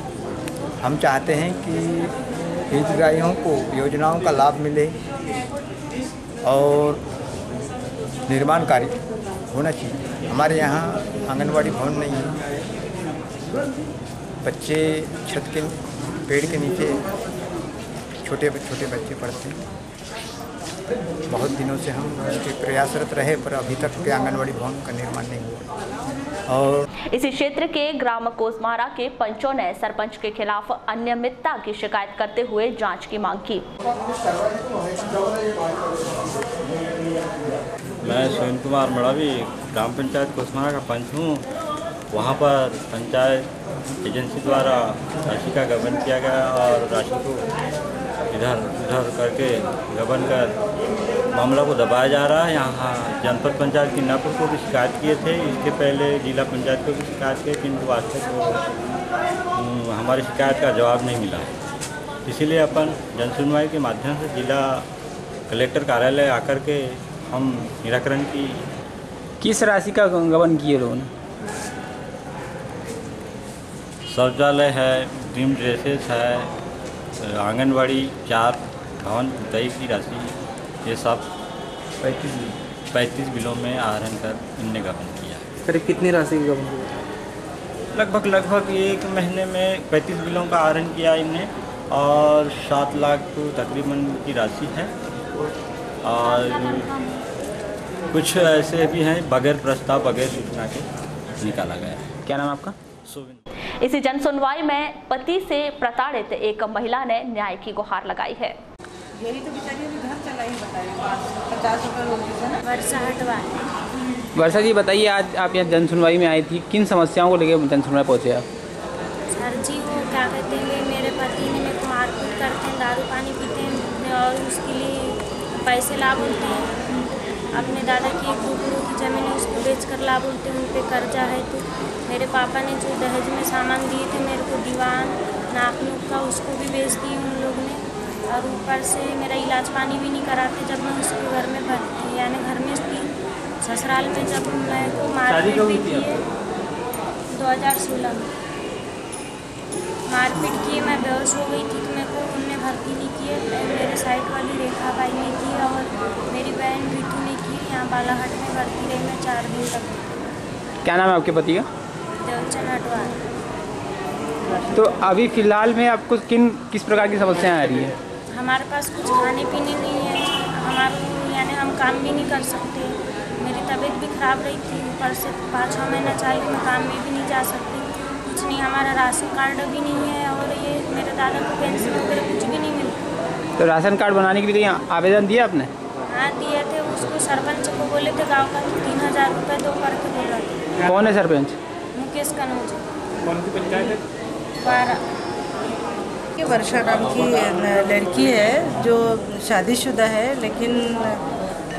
हम चाहते हैं कि हितग्राहियों को योजनाओं का लाभ मिले और निर्माण कार्य होना चाहिए। हमारे यहाँ आंगनवाड़ी भवन नहीं है, बच्चे छत के पेड़ के नीचे छोटे बच्चे पढ़ते हैं। बहुत दिनों से हम उनके प्रयासरत रहे पर अभी तक के आंगनवाड़ी भवन का निर्माण नहीं हुआ। और इसी क्षेत्र के ग्राम कोसमारा के पंचों ने सरपंच के खिलाफ अनियमितता की शिकायत करते हुए जांच की मांग की। मैं सुनील कुमार मड़ावी ग्राम पंचायत कोसमारा का पंच हूँ। वहाँ पर पंचायत एजेंसी द्वारा राशि का गबन किया गया और राशि को इधर उधर करके गबन कर मामला को दबाया जा रहा है। यहाँ जनपद पंचायत किन्नापुर को भी शिकायत किए थे, इसके पहले जिला पंचायत को भी शिकायत किए, किंतु आज तक हमारी शिकायत का जवाब नहीं मिला। इसीलिए अपन जन सुनवाई के माध्यम से जिला कलेक्टर कार्यालय आकर के हम निराकरण की। किस राशि का गबन किए लोगों ने? शौचालय है, ड्रीम ड्रेसेस है, आंगनवाड़ी, 4 भवन पुताई की राशि, ये सब 35 बिलों में आहरण कर इनने गबन किया। करीब कितनी राशि की गबन किया? लगभग 1 महीने में 35 बिलों का आहरण किया इनने और 7 लाख तकरीबन की राशि है। और कुछ ऐसे भी हैं बगैर प्रस्ताव, बगैर सूचना के निकाला गया। क्या नाम आपका? इसी जन सुनवाई में पति से प्रताड़ित एक महिला ने न्याय की गुहार लगाई है। यही तो बेचारी अभी घर चला ही, बताइए 50 रुपये रोज है। वर्षा हटवा। वर्षा जी बताइए, आज आप यहाँ जन सुनवाई में आई थी, किन समस्याओं को लेकर जन सुनवाई पहुँचे आप? सर जी वो क्या कहते हैं, मेरे पति ने मेरे को मारपीट करते हैं, दारू पानी पीते हैं और उसके लिए पैसे ला बोलते हैं। अपने दादा की 1 टुकड़ों की ज़मीन है उसको बेच कर ला बोलते हैं, उन पर कर्जा है। तो मेरे पापा ने जो दहेज में सामान दिए थे मेरे को, दीवान नाक नुक का, उसको भी बेच दिए उन लोग ने। और ऊपर से मेरा इलाज पानी भी नहीं कराते जब मैं उसके घर में भर्ती, यानी घर में थी। ससुराल में जब मैं को मारपीट भी किए 2016 में मारपीट किए, मैं बेहोश हो गई थी तो मेरे को उनने भर्ती नहीं किए। मेरे साइड वाली रेखा बाई ने की और मेरी बहन रीतू ने की। यहाँ बालाघाट में भर्ती रही मैं 4 दिन तक। क्या नाम है आपके पति का? देवचंद हटवाल। तो अभी फ़िलहाल में आपको किस प्रकार की समस्याएं आ रही है? हमारे पास कुछ खाने पीने नहीं है, हमारे यानी हम काम भी नहीं कर सकते। मेरी तबीयत भी ख़राब रही थी, ऊपर से 5-6 महीना चाहिए मैं काम में भी नहीं जा सकती। कुछ नहीं, हमारा राशन कार्ड भी नहीं है और ये मेरे दादा को पेंशन वगैरह कुछ भी नहीं मिलता। तो राशन कार्ड बनाने के लिए यहाँ आवेदन दिया आपने? हाँ दिए थे, उसको सरपंच को बोले थे गाँव का 3000 रुपये दो करके बोला था। कौन है सरपंच? ऋषिकेश कनौज। कौन सी पंचायत है? 12। ये वर्षा नाम की लड़की है जो शादीशुदा है, लेकिन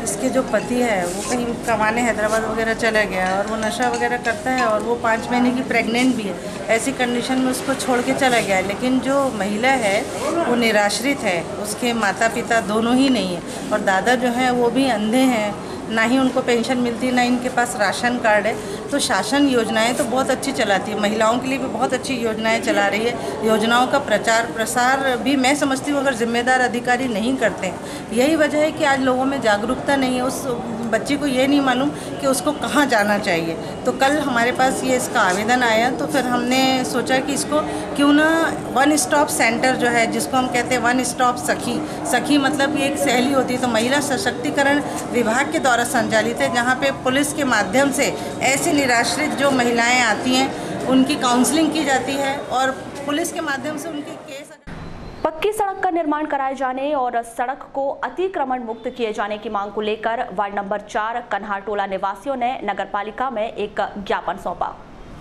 इसके जो पति है वो कहीं कमाने हैदराबाद वगैरह चला गया और वो नशा वगैरह करता है और वो 5 महीने की प्रेग्नेंट भी है। ऐसी कंडीशन में उसको छोड़ के चला गया, लेकिन जो महिला है वो निराश्रित है, उसके माता पिता दोनों ही नहीं है और दादा जो है वो भी अंधे हैं, ना ही उनको पेंशन मिलती, ना इनके पास राशन कार्ड है। तो शासन योजनाएं तो बहुत अच्छी चलाती है, महिलाओं के लिए भी बहुत अच्छी योजनाएं चला रही है। योजनाओं का प्रचार प्रसार भी मैं समझती हूँ अगर जिम्मेदार अधिकारी नहीं करते हैं। यही वजह है कि आज लोगों में जागरूकता नहीं है, उस बच्ची को ये नहीं मालूम कि उसको कहाँ जाना चाहिए। तो कल हमारे पास ये इसका आवेदन आया, तो फिर हमने सोचा कि इसको क्यों ना वन स्टॉप सेंटर जो है, जिसको हम कहते हैं वन स्टॉप सखी, सखी मतलब ये एक सहेली होती है, तो महिला सशक्तिकरण विभाग के द्वारा संचालित है, जहाँ पे पुलिस के माध्यम से ऐसी निराश्रित जो महिलाएं आती हैं उनकी काउंसलिंग की जाती है और पुलिस के माध्यम से उनके केस। पक्की सड़क का निर्माण कराए जाने और सड़क को अतिक्रमण मुक्त किए जाने की मांग को लेकर वार्ड नंबर 4 कन्हारटोला निवासियों ने नगरपालिका में एक ज्ञापन सौंपा,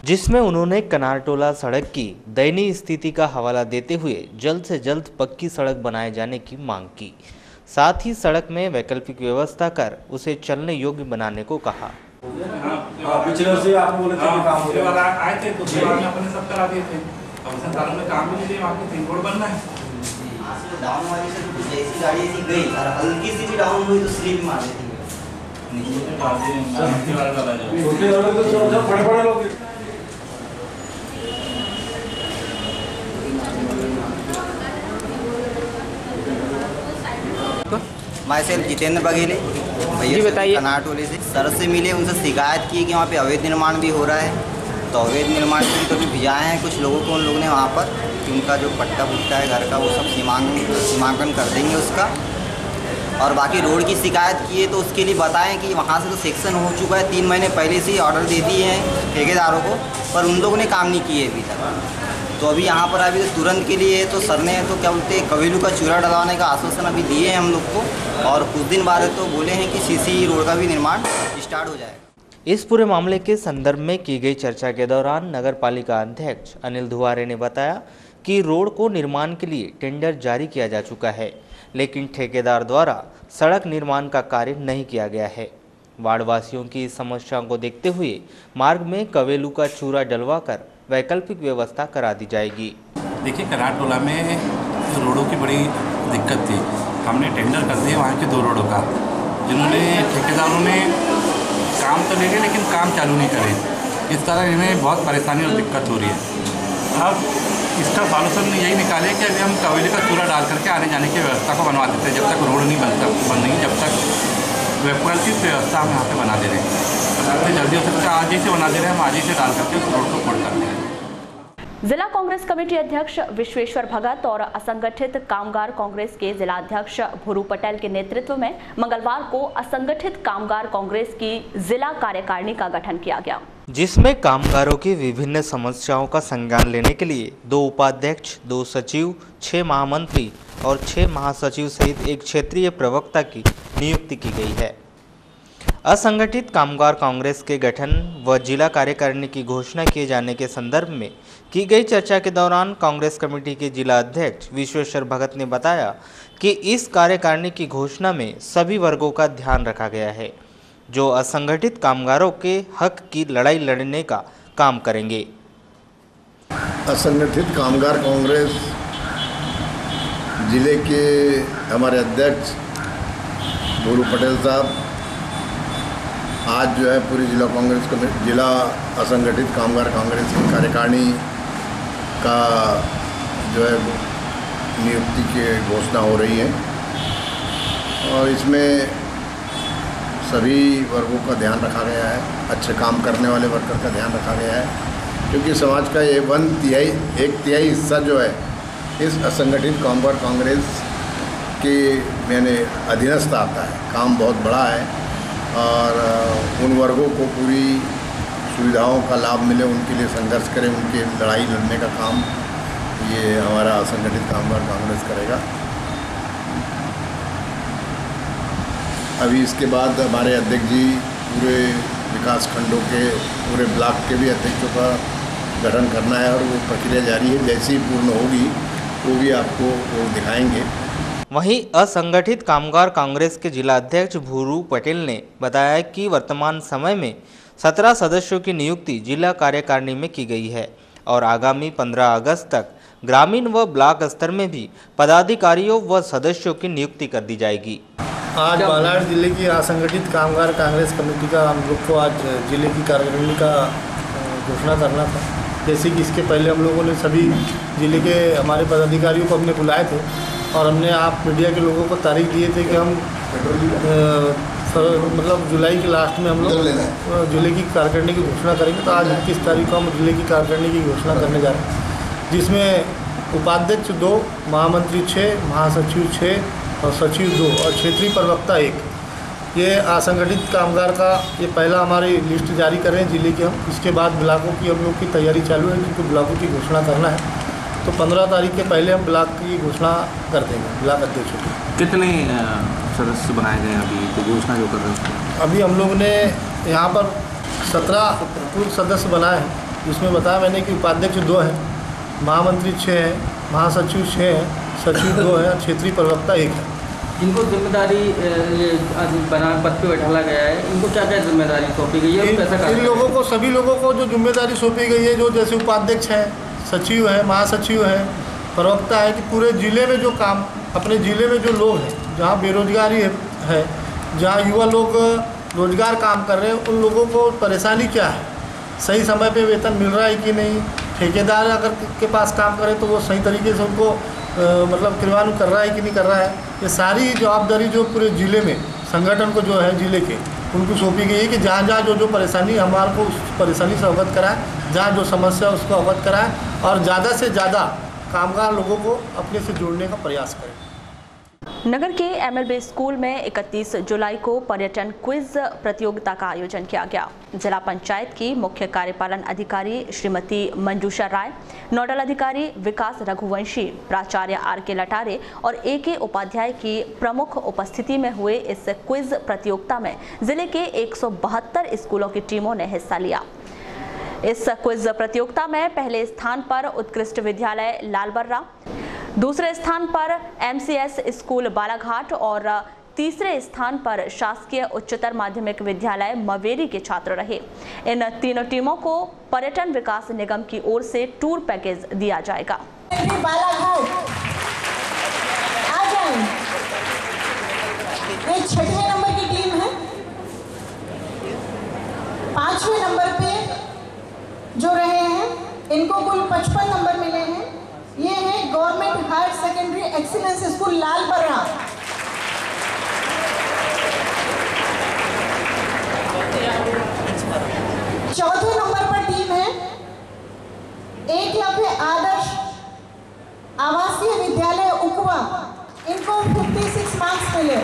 जिसमें उन्होंने कन्हारटोला सड़क की दयनीय स्थिति का हवाला देते हुए जल्द से जल्द पक्की सड़क बनाए जाने की मांग की। साथ ही सड़क में वैकल्पिक व्यवस्था कर उसे चलने योग्य बनाने को कहा। पिछले से आप बोले थे कि काम हो रहा है, आए थे तो में अपने सब करा दिए थे, अब सरकार में काम भी नहीं दिया, आपको 3 रोड बनना है। डाउन वाली से तो जैसी गाड़ी ऐसी गई, हल्की सी भी डाउन हुई तो स्लिप मार देती है। छोटे वाले तो सब बड़े लोग। मैं सेल्फ जितेंद्र बघेले भैया बताइए कन्हारटोले से सर से मिले, उनसे शिकायत की कि वहाँ पे अवैध निर्माण भी हो रहा है। तो अवैध निर्माण की कभी भिजाए हैं कुछ लोगों को, उन लोगों ने वहाँ पर कि उनका जो पट्टा पुट्टा है घर का वो सब सीमांकन कर देंगे उसका। और बाकी रोड की शिकायत की है तो उसके लिए बताएं कि वहाँ से तो सेक्शन हो चुका है, 3 महीने पहले से ही ऑर्डर दे दिए हैं ठेकेदारों को, पर उन लोगों ने काम नहीं किए अभी तक। तो अभी यहाँ पर अभी तो तुरंत के लिए तो सर ने तो क्या बोलते हैं कवेलू का चूरा डलवाने का आश्वासन अभी दिए हैं हम लोग को, और कुछ दिन बाद तो बोले हैं कि सीसी रोड का भी निर्माण स्टार्ट हो जाएगा। इस पूरे मामले के संदर्भ में की गई चर्चा के दौरान नगरपालिका अध्यक्ष अनिल धुआरे ने बताया कि रोड को निर्माण के लिए टेंडर जारी किया जा चुका है, लेकिन ठेकेदार द्वारा सड़क निर्माण का कार्य नहीं किया गया है। वार्डवासियों की इस समस्या को देखते हुए मार्ग में कवेलू का चूरा डलवाकर वैकल्पिक व्यवस्था करा दी जाएगी। देखिए कन्हारटोला में रोडों की बड़ी दिक्कत थी, हमने टेंडर कर दिया वहाँ के 2 रोडों का, जिन्होंने ठेकेदारों ने काम तो ले गए लेकिन काम चालू नहीं करे। इस तरह इन्हें बहुत परेशानी और दिक्कत हो रही है। अब इसका सॉल्यूशन यही निकाले कि अभी हम कवेली का चूरा डाल करके आने जाने की व्यवस्था को बनवा देते हैं, जब तक रोड नहीं बनेगी, जब तक वैकल्पिक व्यवस्था हम यहाँ पे बना दे रहे हैं। सबसे जल्दी हो सकता है आज ही से बना दे रहे हैं, हम आज ही से डाल करके उस रोड को खोल कर दें। जिला कांग्रेस कमेटी अध्यक्ष विश्वेश्वर भगत और असंगठित कामगार कांग्रेस के जिला अध्यक्ष भूरू पटेल के नेतृत्व में मंगलवार को असंगठित कामगार कांग्रेस की जिला कार्यकारिणी का गठन किया गया, जिसमें कामगारों की विभिन्न समस्याओं का संज्ञान लेने के लिए 2 उपाध्यक्ष, 2 सचिव, 6 महामंत्री और 6 महासचिव सहित एक क्षेत्रीय प्रवक्ता की नियुक्ति की गई है। असंगठित कामगार कांग्रेस के गठन व जिला कार्यकारिणी की घोषणा किए जाने के संदर्भ में की गई चर्चा के दौरान कांग्रेस कमेटी के जिला अध्यक्ष विश्वेश्वर भगत ने बताया कि इस कार्यकारिणी की घोषणा में सभी वर्गों का ध्यान रखा गया है, जो असंगठित कामगारों के हक की लड़ाई लड़ने का काम करेंगे। असंगठित कामगार कांग्रेस जिले के हमारे अध्यक्ष भूरू पटेल साहब आज जो है पूरी जिला कांग्रेस कमेटी, जिला असंगठित कामगार कांग्रेस की कार्यकारिणी का जो है नियुक्ति की घोषणा हो रही है और इसमें सभी वर्गों का ध्यान रखा गया है, अच्छे काम करने वाले वर्कर का ध्यान रखा गया है, क्योंकि समाज का ये 1/3 हिस्सा जो है इस असंगठित कामगार कांग्रेस के मैंने अधीनस्थ आता है। काम बहुत बड़ा है और उन वर्गों को पूरी सुविधाओं का लाभ मिले, उनके लिए संघर्ष करें, उनकी लड़ाई लड़ने का काम ये हमारा असंगठित कामगार कांग्रेस करेगा। अभी इसके बाद हमारे अध्यक्ष जी पूरे विकास खंडों के पूरे ब्लॉक के भी अध्यक्षों का गठन करना है और वो प्रक्रिया जारी है। जैसे ही पूर्ण होगी वो भी आपको वो दिखाएंगे। वहीं असंगठित कामगार कांग्रेस के जिला अध्यक्ष भूरू पटेल ने बताया कि वर्तमान समय में 17 सदस्यों की नियुक्ति जिला कार्यकारिणी में की गई है और आगामी 15 अगस्त तक ग्रामीण व ब्लॉक स्तर में भी पदाधिकारियों व सदस्यों की नियुक्ति कर दी जाएगी। आज बालाघाट जिले की असंगठित कामगार कांग्रेस कमेटी का हम लोग को आज जिले की कार्यकारिणी का घोषणा करना था। जैसे कि इसके पहले हम लोगों ने सभी जिले के हमारे पदाधिकारियों को हमने बुलाए थे और हमने आप मीडिया के लोगों को तारीख दिए थे कि हम मतलब जुलाई के लास्ट में हम लोग जिले की कार्यकारिणी की घोषणा करेंगे। तो आज 21 तारीख को हम जिले की कार्यकारिणी की घोषणा करने जा रहे हैं, जिसमें उपाध्यक्ष 2, महामंत्री 6, महासचिव 6 और सचिव 2 और क्षेत्रीय प्रवक्ता 1। ये असंगठित कामगार का ये पहला हमारी लिस्ट जारी कर रहे हैं जिले की हम। इसके बाद ब्लॉकों की हम लोग की तैयारी चालू है, क्योंकि ब्लॉकों की घोषणा करना है। तो 15 तारीख के पहले हम ब्लॉक की घोषणा कर देंगे, ब्लॉक अध्यक्षों की। कितने सदस्य बनाए गए अभी तो घोषणा जो कर रहे हैं? अभी हम लोग ने यहाँ पर 17 कुल सदस्य बनाए हैं, जिसमें बताया मैंने कि उपाध्यक्ष 2 हैं, महामंत्री 6 हैं, महासचिव 6 हैं, सचिव 2 हैं, क्षेत्रीय प्रवक्ता 1 है। इनको जिम्मेदारी ये बना पद पे बैठाला गया है, इनको क्या क्या जिम्मेदारी सौंपी गई है? इन लोगों को, सभी लोगों को जो जिम्मेदारी सौंपी गई है, जो जैसे उपाध्यक्ष हैं, सचिव हैं, महासचिव हैं, प्रवक्ता है, कि पूरे ज़िले में जो काम, अपने ज़िले में जो लोग हैं, जहाँ बेरोजगारी है, जहाँ युवा लोग रोजगार काम कर रहे हैं, उन लोगों को परेशानी क्या है, सही समय पे वेतन मिल रहा है कि नहीं, ठेकेदार अगर के पास काम करे तो वो सही तरीके से उनको मतलब क्रियान्वयन कर रहा है कि नहीं कर रहा है। ये सारी जवाबदारी जो पूरे ज़िले में संगठन को जो है ज़िले के उनको सौंपी गई है कि जहाँ जहाँ जो परेशानी हमारे को उस परेशानी से अवगत कराए, जहाँ जो समस्या उसको अवगत कराए और ज़्यादा से ज़्यादा कामगार लोगों को अपने से जोड़ने का प्रयास करें। नगर के MLB स्कूल में 31 जुलाई को पर्यटन क्विज प्रतियोगिता का आयोजन किया गया। जिला पंचायत की मुख्य कार्यपालन अधिकारी श्रीमती मंजूषा राय, नोडल अधिकारी विकास रघुवंशी, प्राचार्य RK लटारे और AK उपाध्याय की प्रमुख उपस्थिति में हुए इस क्विज प्रतियोगिता में जिले के 172 स्कूलों की टीमों ने हिस्सा लिया। इस क्विज प्रतियोगिता में पहले स्थान पर उत्कृष्ट विद्यालय लालबर्रा, दूसरे स्थान पर MCS स्कूल बालाघाट और तीसरे स्थान पर शासकीय उच्चतर माध्यमिक विद्यालय मवेरी के छात्र रहे। इन तीनों टीमों को पर्यटन विकास निगम की ओर से टूर पैकेज दिया जाएगा। बालाघाट आ जाएं। ये 6वें नंबर की टीम है। 5वें नंबर पे जो रहे हैं इनको कुल 55 नंबर मिले हैं। ये है government higher secondary excellence school Lalbarra. चौथे नंबर पर टीम है एकलव्य आदर्श आवासीय विद्यालय उकवा, इनको 56 मार्क्स मिले।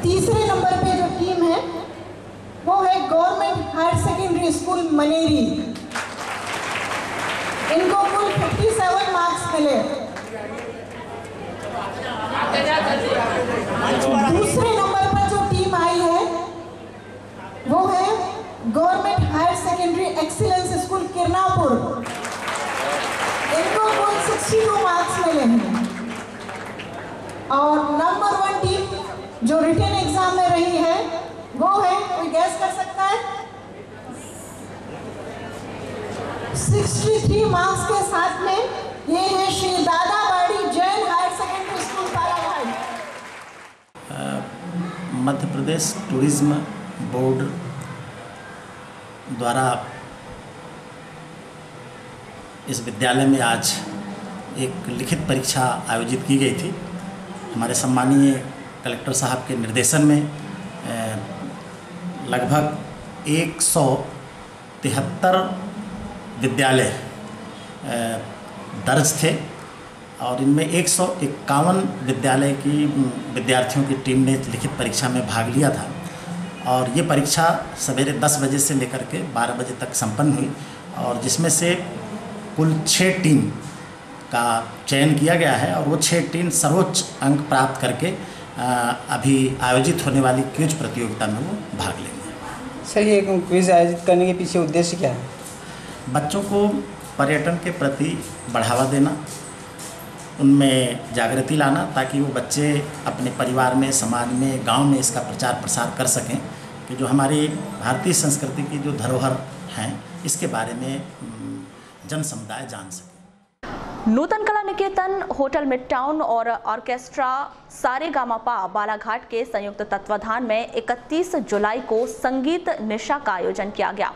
तीसरे नंबर पे जो टीम है वो है गवर्नमेंट हायर सेकेंडरी स्कूल मनेरी, इनको कुल 57 मार्क्स मिले। दूसरे नंबर पर जो टीम आई है वो है government higher secondary excellence school Kirnapur, इनको कुल 62 मार्क्स मिले हैं। और नंबर 1 टीम जो रिटन एग्जाम में रही है वो है, कोई गैस कर सकता है? 63 मार्क्स के साथ में ये है Shri Dadabadi Jain higher secondary school Balaghat. Madhya Pradesh tourism board द्वारा इस विद्यालय में आज एक लिखित परीक्षा आयोजित की गई थी। हमारे सम्मानीय कलेक्टर साहब के निर्देशन में लगभग 173 विद्यालय दर्ज थे और इनमें 151 विद्यालय की विद्यार्थियों की टीम ने लिखित परीक्षा में भाग लिया था और ये परीक्षा सवेरे 10 बजे से लेकर के 12 बजे तक संपन्न हुई और जिसमें से कुल 6 टीम का चयन किया गया है और वो 6 टीम सर्वोच्च अंक प्राप्त करके अभी आयोजित होने वाली क्विज प्रतियोगिता में वो भाग लेंगे। सर, ये क्विज आयोजित करने के पीछे उद्देश्य क्या है? बच्चों को पर्यटन के प्रति बढ़ावा देना, उनमें जागृति लाना, ताकि वो बच्चे अपने परिवार में, समाज में, गांव में इसका प्रचार प्रसार कर सकें कि जो हमारी भारतीय संस्कृति की जो धरोहर हैं इसके बारे में जन समुदाय जान सके। नूतन कला निकेतन, होटल मिड टाउन और ऑर्केस्ट्रा सारेगामापा बालाघाट के संयुक्त तत्वाधान में 31 जुलाई को संगीत निशा का आयोजन किया गया।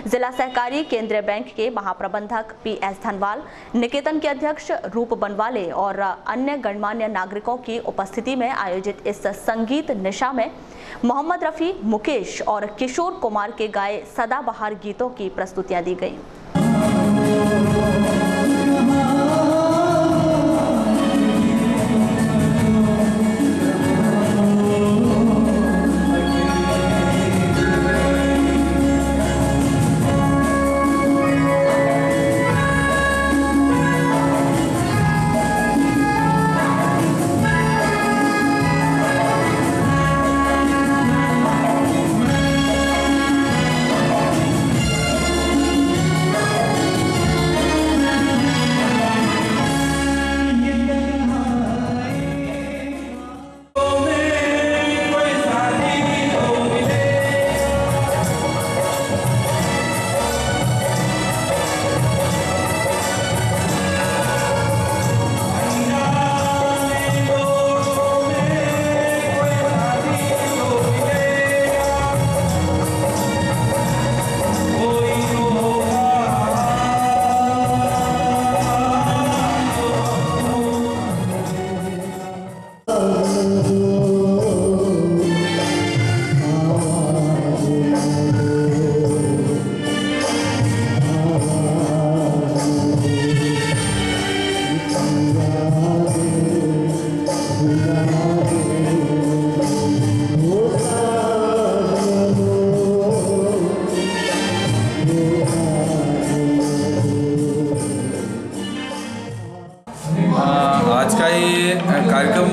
जिला सहकारी केंद्रीय बैंक के महाप्रबंधक PS धनवाल, निकेतन के अध्यक्ष रूप बनवाले और अन्य गणमान्य नागरिकों की उपस्थिति में आयोजित इस संगीत निशा में मोहम्मद रफी, मुकेश और किशोर कुमार के गाए सदाबहार गीतों की प्रस्तुतियां दी गई।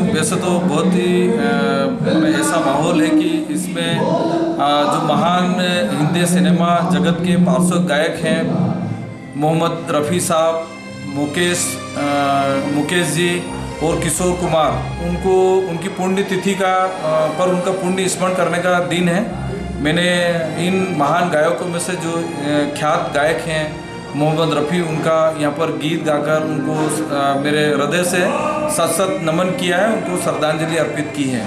वैसे तो बहुत ही ऐसा माहौल है कि इसमें जो महान हिंदी सिनेमा जगत के पार्श्व गायक हैं मोहम्मद रफ़ी साहब, मुकेश जी और किशोर कुमार, उनकी पुण्य तिथि का पर उनका पुण्य स्मरण करने का दिन है। मैंने इन महान गायकों में से जो ख्यात गायक हैं मोहम्मद रफ़ी, उनका यहाँ पर गीत गाकर उनको मेरे हृदय से सत सत नमन किया है, उनको श्रद्धांजलि अर्पित की है।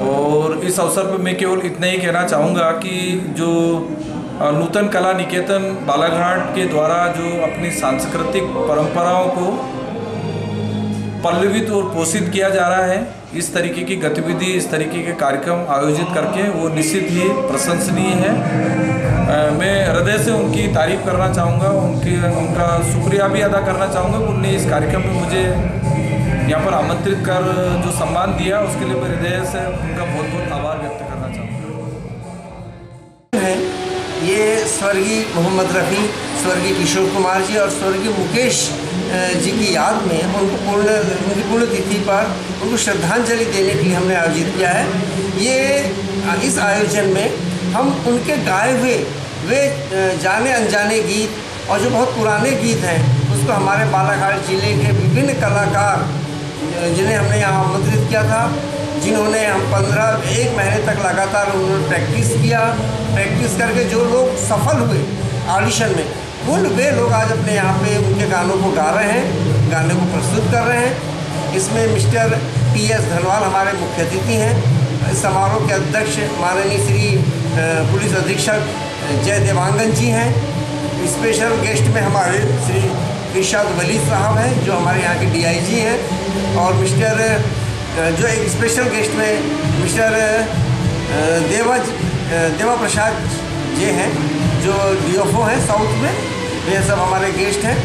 और इस अवसर पर मैं केवल इतना ही कहना चाहूँगा कि जो नूतन कला निकेतन बालाघाट के द्वारा जो अपनी सांस्कृतिक परंपराओं को पल्लवित और पोषित किया जा रहा है, इस तरीके की गतिविधि, इस तरीके के कार्यक्रम आयोजित करके वो निश्चित ही प्रशंसनीय है। मैं हृदय से उनकी तारीफ करना चाहूँगा, उनका शुक्रिया भी अदा करना चाहूँगा। उन्होंने इस कार्यक्रम में मुझे यहाँ पर आमंत्रित कर जो सम्मान दिया, उसके लिए मैं हृदय से उनका बहुत बहुत आभार व्यक्त करना चाहूँगा। ये स्वर्गीय मोहम्मद रफ़ी, स्वर्गीय किशोर कुमार जी और स्वर्गीय मुकेश जी की याद में उनकी पुण्यतिथि पर उनको श्रद्धांजलि देने के लिए हमने आयोजित किया है। ये इस आयोजन में हम उनके गाए हुए वे जाने अनजाने गीत और जो बहुत पुराने गीत हैं उसको हमारे बालाघाट जिले के विभिन्न कलाकार जिन्हें हमने यहाँ आमंत्रित किया था, जिन्होंने हम 1 महीने तक लगातार उन्होंने प्रैक्टिस करके जो लोग सफल हुए ऑडिशन में, वे लोग आज अपने यहाँ पे उनके गानों को गा रहे हैं, गाने को प्रस्तुत कर रहे हैं। इसमें मिस्टर PS धनवाल हमारे मुख्य अतिथि हैं। इस समारोह के अध्यक्ष माननीय श्री पुलिस अधीक्षक जय देवांगन जी हैं। स्पेशल गेस्ट में हमारे श्री इरशाद वली साहब हैं जो हमारे यहाँ के DIG हैं, और मिस्टर जो एक स्पेशल गेस्ट में मिस्टर देवा प्रसाद जी हैं जो DFO हैं साउथ में। ये सब हमारे गेस्ट हैं।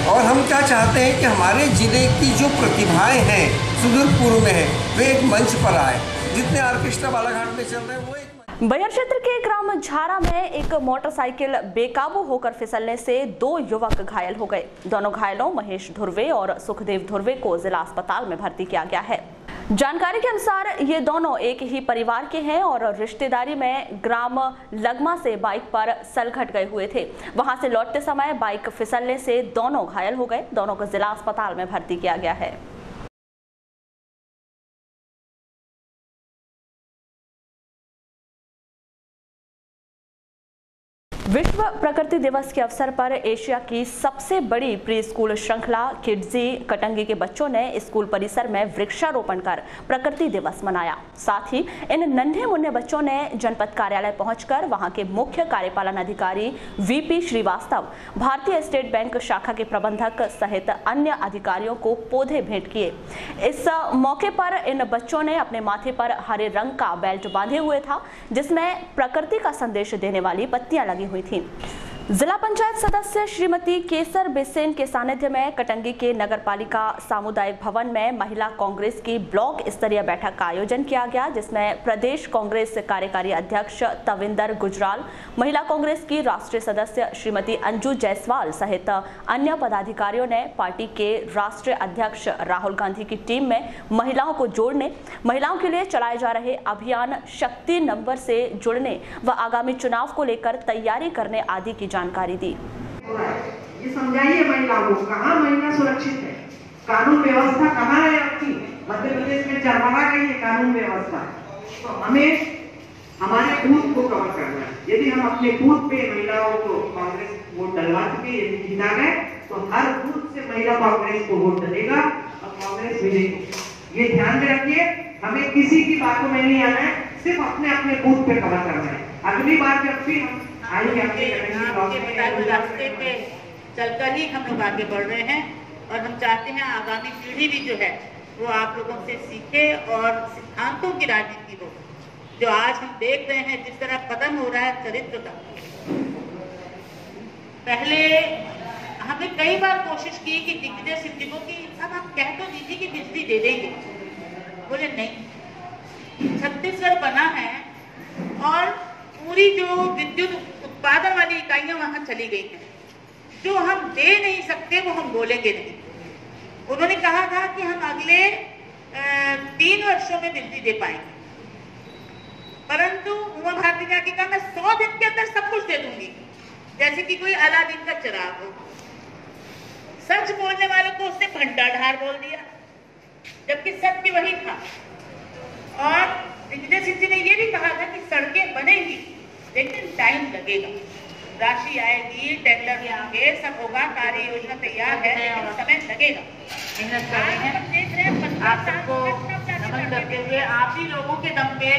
और हम क्या चाहते हैं कि हमारे ज़िले की जो प्रतिभाएं हैं सुदूर पूर्व में है, वे एक मंच पर आए। जितने ऑर्केस्ट्रा बालाघाट में चल रहे हैं वो एक बैहर क्षेत्र के ग्राम झारा में एक मोटरसाइकिल बेकाबू होकर फिसलने से 2 युवक घायल हो गए। दोनों घायलों महेश धुर्वे और सुखदेव धुर्वे को जिला अस्पताल में भर्ती किया गया है। जानकारी के अनुसार ये दोनों एक ही परिवार के हैं और रिश्तेदारी में ग्राम लगमा से बाइक पर सलखट गए हुए थे। वहां से लौटते समय बाइक फिसलने से दोनों घायल हो गए। दोनों को जिला अस्पताल में भर्ती किया गया है। विश्व प्रकृति दिवस के अवसर पर एशिया की सबसे बड़ी प्री स्कूल श्रृंखला किड्जी कटंगी के बच्चों ने स्कूल परिसर में वृक्षारोपण कर प्रकृति दिवस मनाया। साथ ही इन नन्हे मुन्ने बच्चों ने जनपद कार्यालय पहुंचकर वहां के मुख्य कार्यपालन अधिकारी वीपी श्रीवास्तव, भारतीय स्टेट बैंक शाखा के प्रबंधक सहित अन्य अधिकारियों को पौधे भेंट किए। इस मौके पर इन बच्चों ने अपने माथे पर हरे रंग का बेल्ट बांधे हुए था, जिसमें प्रकृति का संदेश देने वाली पत्तियां लगी हुई थी। जिला पंचायत सदस्य श्रीमती केसर बेसेन के सानिध्य में कटंगी के नगरपालिका सामुदायिक भवन में महिला कांग्रेस की ब्लॉक स्तरीय बैठक का आयोजन किया गया, जिसमें प्रदेश कांग्रेस कार्यकारी अध्यक्ष तविंदर गुजराल, महिला कांग्रेस की राष्ट्रीय सदस्य श्रीमती अंजू जायसवाल सहित अन्य पदाधिकारियों ने पार्टी के राष्ट्रीय अध्यक्ष राहुल गांधी की टीम में महिलाओं को जोड़ने, महिलाओं के लिए चलाए जा रहे अभियान शक्ति नंबर से जुड़ने व आगामी चुनाव को लेकर तैयारी करने आदि की जानकारी दी। ये समझाइए महिलाओं को, कहाँ महिला सुरक्षित है, कानून व्यवस्था कहाँ है आपकी। मध्य प्रदेश में चरमरा गई है कानून व्यवस्था। तो हमें हमारे बूथ को कवर करना है। यदि हम अपने बूथ पे महिलाओं को कांग्रेस वोट डलवा चुके, यदि जीता गए तो हर बूथ से महिला कांग्रेस को वोट डलेगा और कांग्रेस विजयी। ये ध्यान में रखिए, हमें किसी की बातों में नहीं आना है, सिर्फ अपने अपने बूथ पे कवर करना है। अगली बार जब भी हम रास्ते पे चलकर ही हम लोग आगे बढ़ रहे हैं और हम चाहते हैं आगामी पीढ़ी भी जो है वो आप लोगों से सीखे और सिद्धांतों की राजनीति हो। जो आज हम देख रहे हैं जिस तरह पतन हो रहा है चरित्र का। पहले हमने कई बार कोशिश की कि दिग्विजय सिंह जी को कि साहब आप कह तो दीजिए कि बिजली दे देंगे, बोले नहीं। छत्तीसगढ़ बना है और पूरी जो विद्युत उत्पादन वाली इकाइयां वहां चली गई हैं। जो हम दे नहीं सकते वो हम बोलेंगे नहीं। उन्होंने कहा था कि हम अगले 3 वर्षों में बिजली दे पाएंगे, परंतु उमा भारती ने आगे कहा मैं 100 दिन के अंदर सब कुछ दे दूंगी, जैसे कि कोई अलादीन का चिराग हो। सच बोलने वालों को उसने भंडाढार बोल दिया, जबकि सत्य वही था। और दिग्विजय सिंह जी ने यह भी कहा था कि सड़कें बनेंगी लेकिन टाइम लगेगा, राशि आएगी, टेंडर होंगे, सब होगा, कार्य योजना तैयार है, लेकिन समय लगेगा। मेहनत कर रहे हैं, देख रहे हैं आप सबको नमन करते हुए आप ही लोगों के दम पे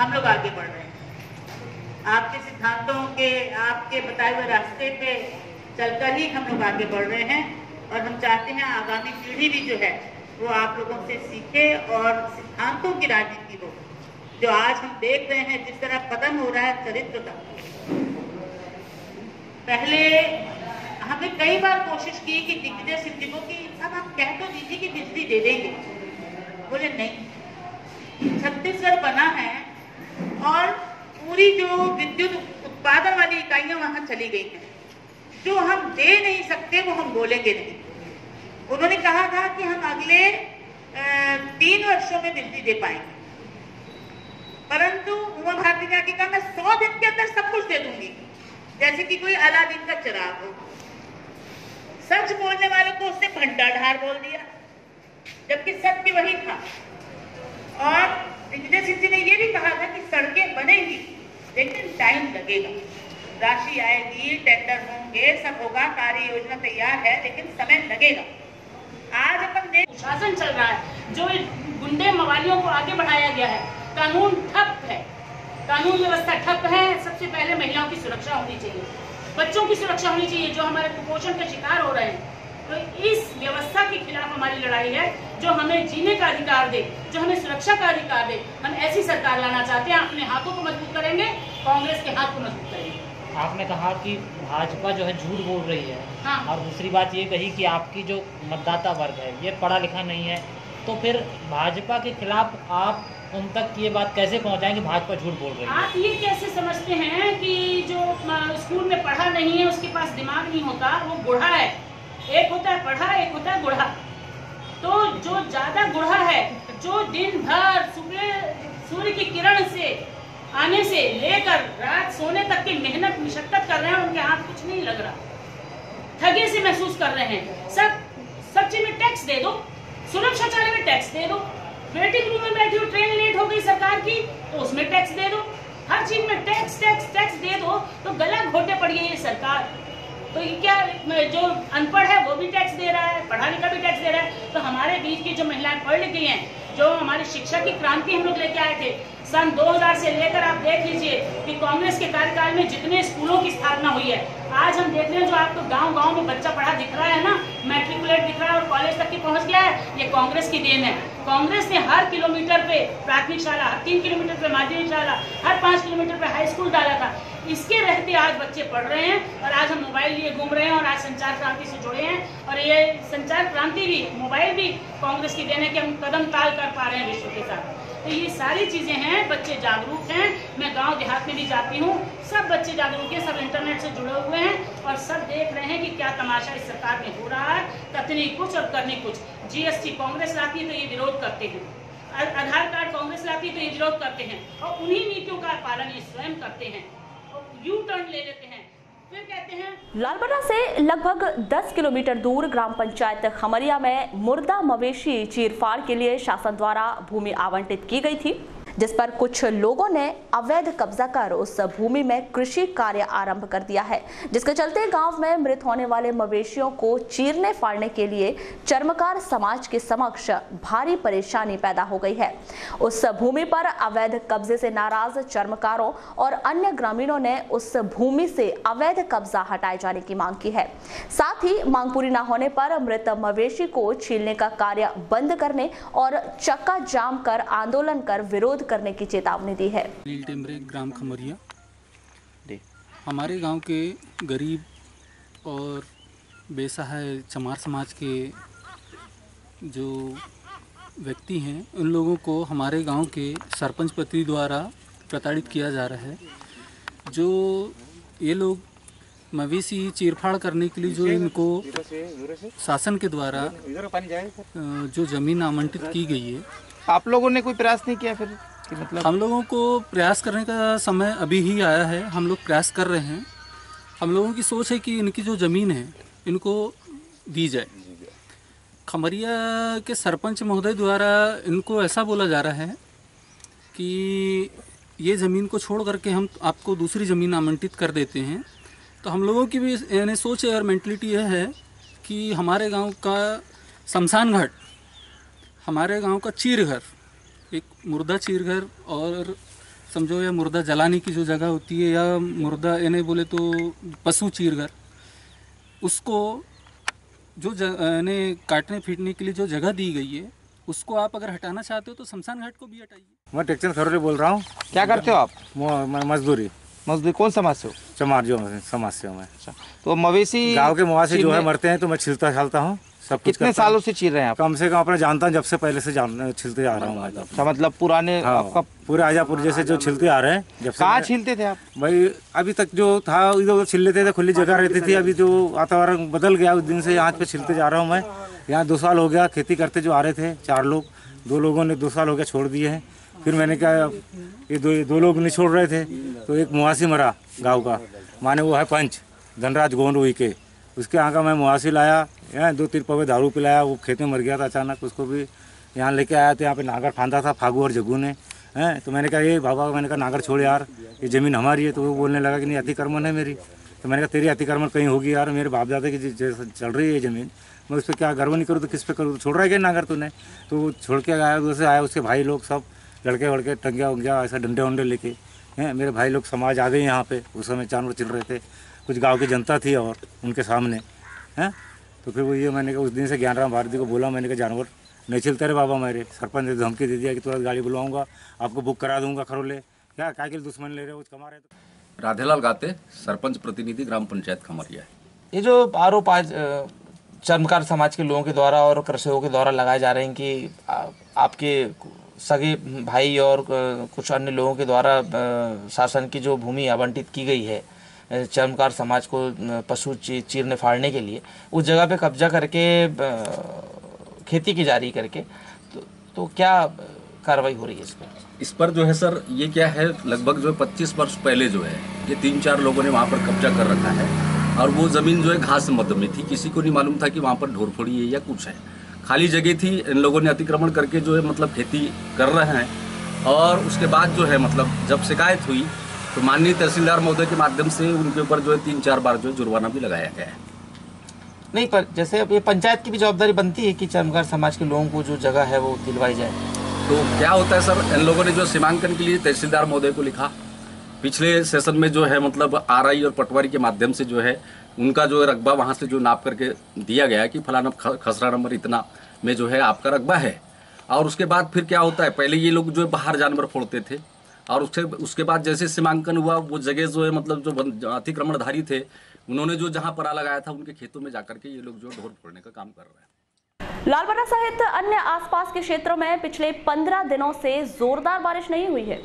हम लोग आगे बढ़ रहे हैं। आपके सिद्धांतों के, आपके बताए हुए रास्ते पे चलकर ही हम लोग आगे बढ़ रहे हैं और हम चाहते हैं आगामी पीढ़ी भी जो है वो आप लोगों से सीखे और सिद्धांतों की राजनीति हो। जो आज हम देख रहे हैं जिस तरह पतन हो रहा है चरित्र का। पहले हमने कई बार कोशिश की कि दिग्विजय सिंह जी को कि साहब आप कह तो दीजिए कि बिजली दे देंगे, बोले नहीं। छत्तीसगढ़ बना है और पूरी जो विद्युत उत्पादन वाली इकाइयां वहां चली गई हैं। जो हम दे नहीं सकते वो हम बोलेंगे नहीं। उन्होंने कहा था कि हम अगले 3 वर्षों में बिजली दे पाएंगे, परंतु उमा भारती ने आगे कहा मैं 100 दिन के अंदर सब कुछ दे दूंगी, जैसे कि कोई अलादीन का चिराग हो। सच बोलने वालों को उसने भंडाढार बोल दिया, जबकि सत्य वही था। और दिग्विजय सिंह जी ने यह भी कहा था कि सड़कें बनेंगी लेकिन टाइम लगेगा, राशि आएगी, टेंडर होंगे, सब होगा, कार्य योजना तैयार है, लेकिन समय लगेगा। आज अपन देख शासन चल रहा है, जो गुंडे मवालियों को आगे बढ़ाया गया है, कानून ठप है, कानून व्यवस्था ठप है। सबसे पहले महिलाओं की सुरक्षा होनी चाहिए, बच्चों की सुरक्षा होनी चाहिए जो हमारे कुपोषण का शिकार हो रहे हैं। तो इस व्यवस्था के खिलाफ हमारी लड़ाई है, जो हमें जीने का अधिकार दे, जो हमें सुरक्षा का अधिकार दे। हम ऐसी सरकार लाना चाहते हैं, अपने हाथों को मजबूत करेंगे, कांग्रेस के हाथ को मजबूत करेंगे। आपने कहा कि भाजपा जो है झूठ बोल रही है, हाँ। और दूसरी बात ये कही कि आपकी जो मतदाता वर्ग है ये पढ़ा लिखा नहीं है, तो फिर भाजपा के खिलाफ आप उन तक ये बात कैसे पहुंचाएंगे भाजपा झूठ बोल रही है? आप ये कैसे समझते हैं कि जो स्कूल में पढ़ा नहीं है उसके पास दिमाग नहीं होता, वो बूढ़ा है। एक होता है पढ़ा, एक होता है बूढ़ा। तो जो ज्यादा बूढ़ा है, जो दिन भर सूर्य की किरण से आने से लेकर रात सोने तक की मेहनत मशक्कत कर रहे हैं, उनके हाथ कुछ नहीं लग रहा, ठगे से महसूस कर रहे हैं। सब चीज में टैक्स दे दो, सुरक्षा शौचालय में टैक्स दे दो, वेटिंग रूम में बैठी हो, ट्रेन लेट हो गई सरकार की तो उसमें टैक्स दे दो, हर चीज में टैक्स टैक्स टैक्स दे दो तो गला घोटे पड़ गई ये सरकार। तो ये क्या, जो अनपढ़ है वो भी टैक्स दे रहा है, पढ़ा लिखा भी टैक्स दे रहा है। तो हमारे बीच की जो महिलाएं पढ़ लिख गई हैं, जो हमारी शिक्षा की क्रांति हम लोग लेके आए थे सन 2000 से लेकर, आप देख लीजिए कि कांग्रेस के कार्यकाल में जितने स्कूलों की स्थापना हुई है, आज हम देख रहे हैं जो आपको गांव-गांव में बच्चा पढ़ा दिख रहा है ना, मैट्रिकुलेट दिख रहा है और कॉलेज तक की पहुंच गया है, ये कांग्रेस की देन है। कांग्रेस ने हर किलोमीटर पे प्राथमिक शाला, हर 3 किलोमीटर पे माध्यमिक शाला, हर 5 किलोमीटर पे हाई स्कूल डाला था। इसके रहते आज बच्चे पढ़ रहे हैं और आज हम मोबाइल लिए घूम रहे हैं और आज संचार क्रांति से जुड़े हैं। और ये संचार क्रांति भी, मोबाइल भी कांग्रेस की देन है कि हम कदम ताल कर पा रहे हैं विश्व के साथ। तो ये सारी चीजें हैं, बच्चे जागरूक हैं। मैं गांव देहात में भी जाती हूँ, सब बच्चे जागरूक हैं, सब इंटरनेट से जुड़े हुए हैं और सब देख रहे हैं कि क्या तमाशा इस सरकार में हो रहा है, कथनी कुछ और करनी कुछ। जीएसटी कांग्रेस लाती है तो ये विरोध करते हैं, आधार कार्ड कांग्रेस लाती है तो ये विरोध करते हैं और उन्हीं नीतियों का पालन ये स्वयं करते हैं, यू टर्न ले लेते हैं, फिर कहते हैं। लालबर्रा से लगभग 10 किलोमीटर दूर ग्राम पंचायत खमरिया में मुर्दा मवेशी चीरफाड़ के लिए शासन द्वारा भूमि आवंटित की गई थी, जिस पर कुछ लोगों ने अवैध कब्जा कर उस भूमि में कृषि कार्य आरंभ कर दिया है, जिसके चलते गांव में मृत होने वाले मवेशियों को चीरने फाड़ने के लिए चर्मकार समाज के समक्ष भारी परेशानी पैदा हो गई है। उस भूमि पर अवैध कब्जे से नाराज चर्मकारों और अन्य ग्रामीणों ने उस भूमि से अवैध कब्जा हटाए जाने की मांग की है। साथ ही मांग पूरी न होने पर मृत मवेशी को छीलने का कार्य बंद करने और चक्का जाम कर आंदोलन कर विरोध करने की चेतावनी दी है। टेमरे ग्राम खमरिया, हमारे गांव के गरीब और बेसहाय चमार समाज के जो व्यक्ति हैं, उन लोगों को हमारे गांव के सरपंच पति द्वारा प्रताड़ित किया जा रहा है। जो ये लोग मवेशी चीरफाड़ करने के लिए जो इनको शासन के द्वारा जो ज़मीन आवंटित की गई है, आप लोगों ने कोई प्रयास नहीं किया फिर? मतलब हम लोगों को प्रयास करने का समय अभी ही आया है, हम लोग प्रयास कर रहे हैं। हम लोगों की सोच है कि इनकी जो ज़मीन है इनको दी जाए। खमरिया के सरपंच महोदय द्वारा इनको ऐसा बोला जा रहा है कि ये ज़मीन को छोड़ करके हम आपको दूसरी ज़मीन आवंटित कर देते हैं। तो हम लोगों की भी यानी सोच है और मेंटलिटी यह है कि हमारे गांव का शमशान घाट, हमारे गांव का चीर घर, एक मुर्दा चीर घर और समझो या मुर्दा जलाने की जो जगह होती है या मुर्दा यानी बोले तो पशु चीर घर, उसको जो यानी काटने पीटने के लिए जो जगह दी गई है उसको आप अगर हटाना चाहते हो तो शमशान घाट को भी हटाइए। मैं टेक्चर खरोले बोल रहा हूँ। क्या करते हो आप? मजदूरी। मजदूरी कौन समाज से हो? चमार जो समाज से हूँ मैं। तो मवेशी गांव के मवासी जो है मरते हैं तो मैं छिलता छालता हूँ। सब कितने सालों से चीर रहे हैं आप? कम से कम अपने जानता हूँ, जब से पहले से छिलते आ रहा हूँ। अच्छा, मतलब पुराने आपका पूरे आजापुर जैसे जो छिलते आ रहे हैं। जब कहाँ छिलते थे आप? भाई अभी तक जो था इधर उधर छिल लेते थे, खुली जगह रहती थी। अभी जो वातावरण बदल गया उस दिन से यहाँ पे छिलते जा रहा हूँ मैं। यहाँ 2 साल हो गया खेती करते जो आ रहे थे 4 लोग, 2 लोगों ने 2 साल हो गया छोड़ दिए हैं। फिर मैंने कहा ये 2 लोग नहीं छोड़ रहे थे तो एक मुआसी मरा गाँव का, माने वो है पंच धनराज गोंड हुई के, उसके यहाँ का मैं मुआसी लाया, यहाँ 2-3 पवे दारू पिलाया, वो खेत में मर गया था अचानक। उसको भी यहाँ लेके आया तो यहाँ पे नागर फांदा था फागू और जग्गू ने हैं। तो मैंने कहा ये बाबा, मैंने कहा नागर छोड़ यार, ये ज़मीन हमारी है। तो वो बोलने लगा कि नहीं अतिक्रमण है मेरी। तो मैंने कहा तेरी अतिक्रमण कहीं होगी यार, मेरे बाप दादा की जैसे चल रही है ये ज़मीन, मैं उस पर क्या गर्व नहीं करूँ तो किस पे करूँ? छोड़ रहा है क्या नागर तूने? तो वो छोड़ के आया, उधर से आया उसके भाई लोग सब लड़के वड़के टंगिया उंगिया ऐसा डंडे वंडे लेके हैं। मेरे भाई लोग समाज आ गए यहाँ पे, उस समय जानवर चिल रहे थे, कुछ गाँव की जनता थी और उनके सामने हैं। तो फिर वो ये मैंने कहा उस दिन से ज्ञान राम भारती को बोला, मैंने कहा जानवर नहीं चलते रहे बाबा मेरे। सरपंच ने धमकी दे दिया कि तुरंत गाड़ी बुलवाऊंगा, आपको बुक करा दूंगा खरोले। क्या के दुश्मन ले रहे हो, कुछ कमा रहे तो। राधेलाल गाते, सरपंच प्रतिनिधि ग्राम पंचायत खमरिया। ये जो आरोप आज चर्मकार समाज के लोगों के द्वारा और कृषकों के द्वारा लगाए जा रहे हैं कि आपके सगे भाई और कुछ अन्य लोगों के द्वारा शासन की जो भूमि आवंटित की गई है चर्मकार समाज को पशु चीरने फाड़ने के लिए, उस जगह पे कब्जा करके खेती की जारी करके, तो तो क्या कार्रवाई हो रही है इस पर? इस पर जो है सर, ये क्या है, लगभग जो है 25 वर्ष पहले जो है ये 3-4 लोगों ने वहाँ पर कब्जा कर रखा है और वो ज़मीन जो है घास मध्य में थी। किसी को नहीं मालूम था कि वहाँ पर ढोरफोड़ी है या कुछ है, खाली जगह थी। इन लोगों ने अतिक्रमण करके जो है मतलब खेती कर रहे हैं। और उसके बाद जो है मतलब जब शिकायत हुई तो माननीय तहसीलदार महोदय के माध्यम से उनके ऊपर जो है 3-4 बार जो है जुर्माना भी लगाया गया है। नहीं, पर जैसे अब ये पंचायत की भी जवाबदारी बनती है कि चर्मकार समाज के लोगों को जो जगह है वो दिलवाई जाए। तो क्या होता है सर, इन लोगों ने जो सीमांकन के लिए तहसीलदार महोदय को लिखा, पिछले सेशन में जो है मतलब आरआई और पटवारी के माध्यम से जो है उनका जो है रकबा वहाँ से जो नाप करके दिया गया कि फलाना खसरा नंबर इतना में जो है आपका रकबा है। और उसके बाद फिर क्या होता है, पहले ये लोग जो है बाहर जानवर फोड़ते थे और उसके बाद जैसे सीमांकन हुआ वो जगह जो है मतलब जो अतिक्रमणधारी थे उन्होंने जो जहाँ परा लगाया था उनके खेतों में जाकर के ये लोग जो ढोर फोड़ने का काम कर रहे हैं। लालबर्रा सहित अन्य आसपास के क्षेत्रों में पिछले 15 दिनों से जोरदार बारिश नहीं हुई है,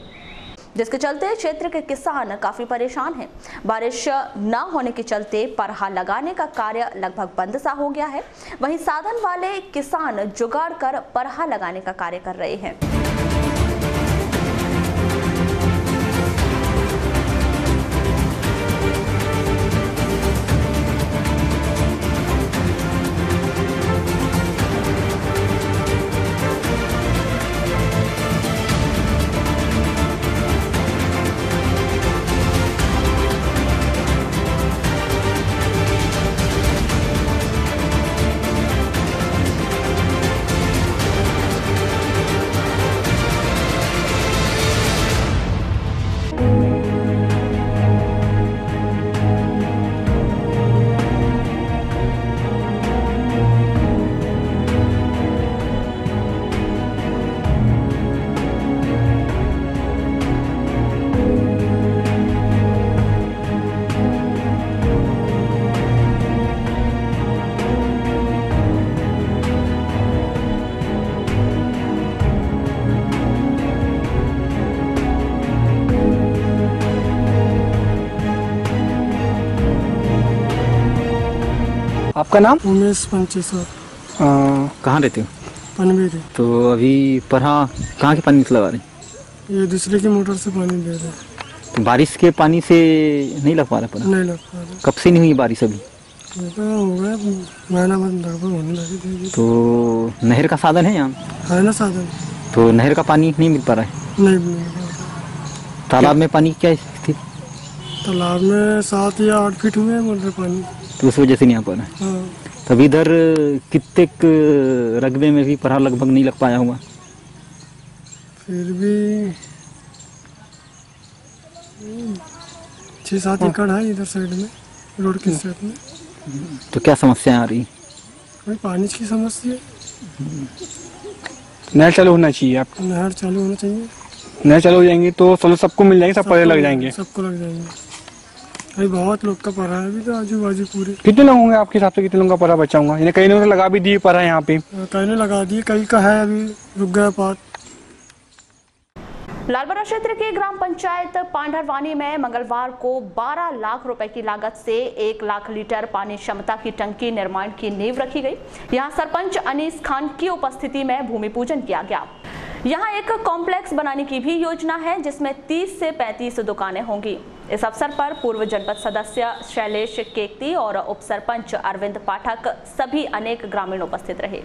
जिसके चलते क्षेत्र के किसान काफी परेशान हैं। बारिश न होने के चलते परहा लगाने का कार्य लगभग बंद सा हो गया है। वहीं साधन वाले किसान जुगाड़ कर परहा लगाने का कार्य कर रहे हैं। आपका नाम? उमेश पंचे सर। कहाँ रहते हो? पनवेरी। तो अभी परहा कहाँ के पानी से लगा रहे? ये दूसरे की मोटर से पानी दे रहे। तो बारिश के पानी से नहीं लग पा रहा परहा? नहीं लग पा रहा। कब से नहीं हुई बारिश अभी? तो हो गया महीना भर लगभग होने लगी। तो नहर का साधन है यहाँ? है ना साधन। तो नहर का पानी नहीं मिल पा रहा है? नहीं मिल पा रहा। तालाब में पानी क्या स्थिति? तालाब में 7 या 8 फीट हुए बोल रहे पानी, तो उस वजह से नहीं आ पा रहा है। हाँ। तब इधर कितने रकबे में भी परहा लगभग नहीं लग पाया हुआ? फिर भी 6-7 एकड़ है इधर साइड में, रोड के साइड में। तो क्या समस्याएं आ रही? पानी की समस्या। नहर चालू होना चाहिए। आप नहर चालू होना चाहिए। नहर चालू हो जाएंगे तो सबको मिल जाएंगे, सब परहे लग जाएंगे। सबको लग जाएंगे। अभी बहुत लोग का परहा है अभी तो आजू बाजू पूरे। कितने लोग होंगे आपके हिसाब से? कितने लोगों का परहा बचा होगा? इन्हें कई लोगों ने लगा भी दिए परहा यहाँ पे। कई ने लगा दिए, कई का है अभी रुक गया पार। लालबर्रा क्षेत्र के ग्राम पंचायत पांडरवानी में मंगलवार को 12 लाख रुपए की लागत से 1 लाख लीटर पानी क्षमता की टंकी निर्माण की नींव रखी गई। यहां सरपंच अनीस खान की उपस्थिति में भूमि पूजन किया गया। यहां एक कॉम्प्लेक्स बनाने की भी योजना है जिसमें 30 से 35 दुकानें होंगी। इस अवसर पर पूर्व जनपद सदस्य शैलेश केकती और उप सरपंच अरविंद पाठक सभी अनेक ग्रामीण उपस्थित रहे।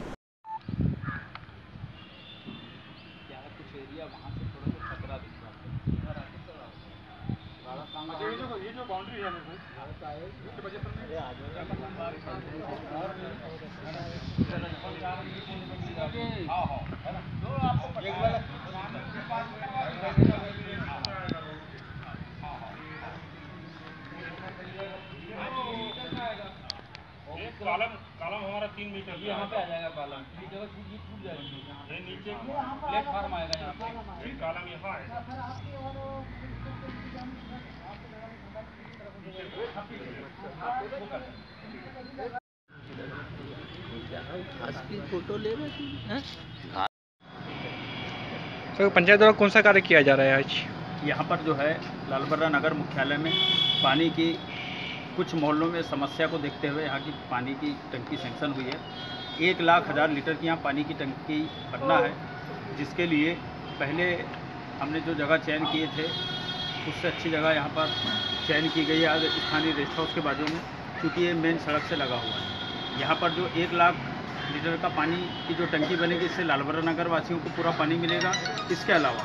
कॉलम हमारा 3 मीटर यहाँ पे आ जाएगा। कॉलम ये जगह छूट जाएगी, नीचे प्लेटफार्म आएगा यहाँ पे। कॉलम यहाँ है। फोटो ले रहे सर, पंचायत द्वारा कौन सा कार्य किया जा रहा है आज? यहाँ पर जो है लालबर्रा नगर मुख्यालय में पानी की कुछ मोहल्लों में समस्या को देखते हुए यहाँ की पानी की टंकी सैंक्शन हुई है। 1 लाख 1000 लीटर की यहाँ पानी की टंकी बनना है। जिसके लिए पहले हमने जो जगह चयन किए थे उससे अच्छी जगह यहाँ पर चयन की गई है आज स्थानीय रेस्ट हाउस के बाजू में, क्योंकि ये मेन सड़क से लगा हुआ है। यहाँ पर जो 1 लाख लीटर का पानी की जो टंकी बनेगी, इससे लालबर्रा नगर वासियों को पूरा पानी मिलेगा। इसके अलावा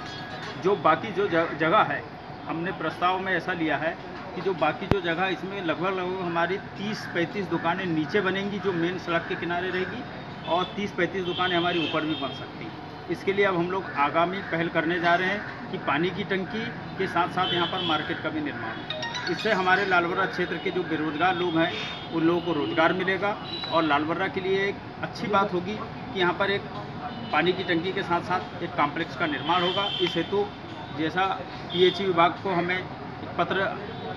जो बाकी जो जगह है, हमने प्रस्ताव में ऐसा लिया है कि जो बाकी जो जगह, इसमें लगभग हमारी 30-35 दुकानें नीचे बनेंगी जो मेन सड़क के किनारे रहेगी, और 30-35 दुकानें हमारी ऊपर भी बन सकती हैं। इसके लिए अब हम लोग आगामी पहल करने जा रहे हैं कि पानी की टंकी के साथ साथ यहाँ पर मार्केट का भी निर्माण हो। इससे हमारे लालबर्रा क्षेत्र के जो बेरोजगार लोग हैं उन लोगों को रोजगार मिलेगा, और लालबर्रा के लिए एक अच्छी बात होगी कि यहाँ पर एक पानी की टंकी के साथ साथ एक कॉम्प्लेक्स का निर्माण होगा। इस हेतु जैसा PHE विभाग को हमें एक पत्र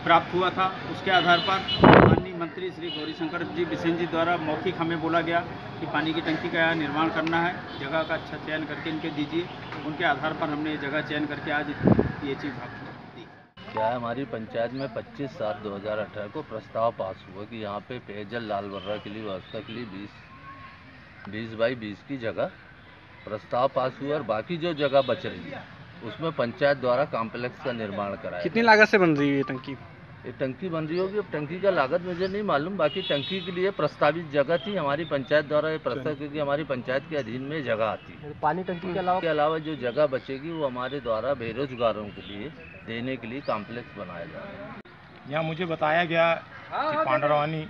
प्राप्त हुआ था, उसके आधार पर माननीय मंत्री श्री गौरीशंकर जी बिसेन जी द्वारा मौखिक हमें बोला गया कि पानी की टंकी का यहाँ निर्माण करना है, जगह का अच्छा चयन करके इनके दीजिए। उनके आधार पर हमने जगह चयन करके आज PHE विभाग को दी। क्या है, हमारी पंचायत में 25/7/2018 को प्रस्ताव पास हुआ कि यहाँ पे पेयजल लालबर्रा के लिए व्यवस्था के लिए 20x20 की जगह प्रस्ताव पास हुआ, और बाकी जो जगह बच रही है उसमें पंचायत द्वारा कॉम्प्लेक्स का निर्माण कराया। कितनी लागत से बन रही है ये टंकी? ये टंकी बन रही होगी, अब टंकी का लागत मुझे नहीं मालूम। बाकी टंकी के लिए प्रस्तावित जगह थी हमारी पंचायत द्वारा ये प्रस्ताव, क्योंकि हमारी पंचायत के अधीन में जगह आती है। पानी टंकी के अलावा जो जगह बचेगी वो हमारे द्वारा बेरोजगारों के लिए देने के लिए कॉम्प्लेक्स बनाया जा रहा है। यहाँ मुझे बताया गया कि पांडरवानी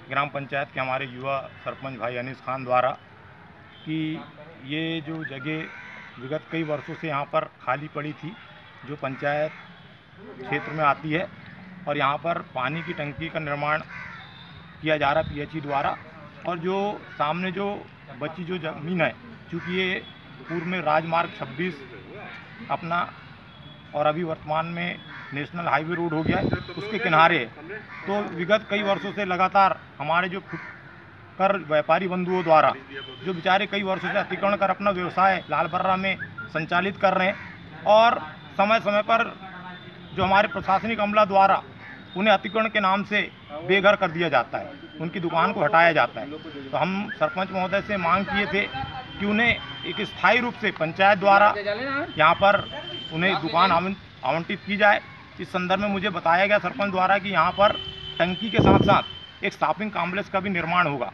ग्राम पंचायत के हमारे युवा सरपंच भाई अनीस खान द्वारा कि ये जो जगह विगत कई वर्षों से यहाँ पर खाली पड़ी थी, जो पंचायत क्षेत्र में आती है, और यहाँ पर पानी की टंकी का निर्माण किया जा रहा है PHE द्वारा। और जो सामने जो बची जो ज़मीन है, चूँकि ये पूर्व में राजमार्ग 26 अपना और अभी वर्तमान में नेशनल हाईवे रोड हो गया है, उसके किनारे है। तो विगत कई वर्षों से लगातार हमारे जो कर व्यापारी बंधुओं द्वारा जो बेचारे कई वर्षों से अतिक्रमण कर अपना व्यवसाय लालबर्रा में संचालित कर रहे हैं, और समय समय पर जो हमारे प्रशासनिक अमला द्वारा उन्हें अतिक्रमण के नाम से बेघर कर दिया जाता है, उनकी दुकान को हटाया जाता है। तो हम सरपंच महोदय से मांग किए थे कि उन्हें एक स्थायी रूप से पंचायत द्वारा यहाँ पर उन्हें दुकान आवंटित की जाए। इस संदर्भ में मुझे बताया गया सरपंच द्वारा कि यहाँ पर टंकी के साथ साथ एक शॉपिंग कॉम्प्लेक्स का भी निर्माण होगा,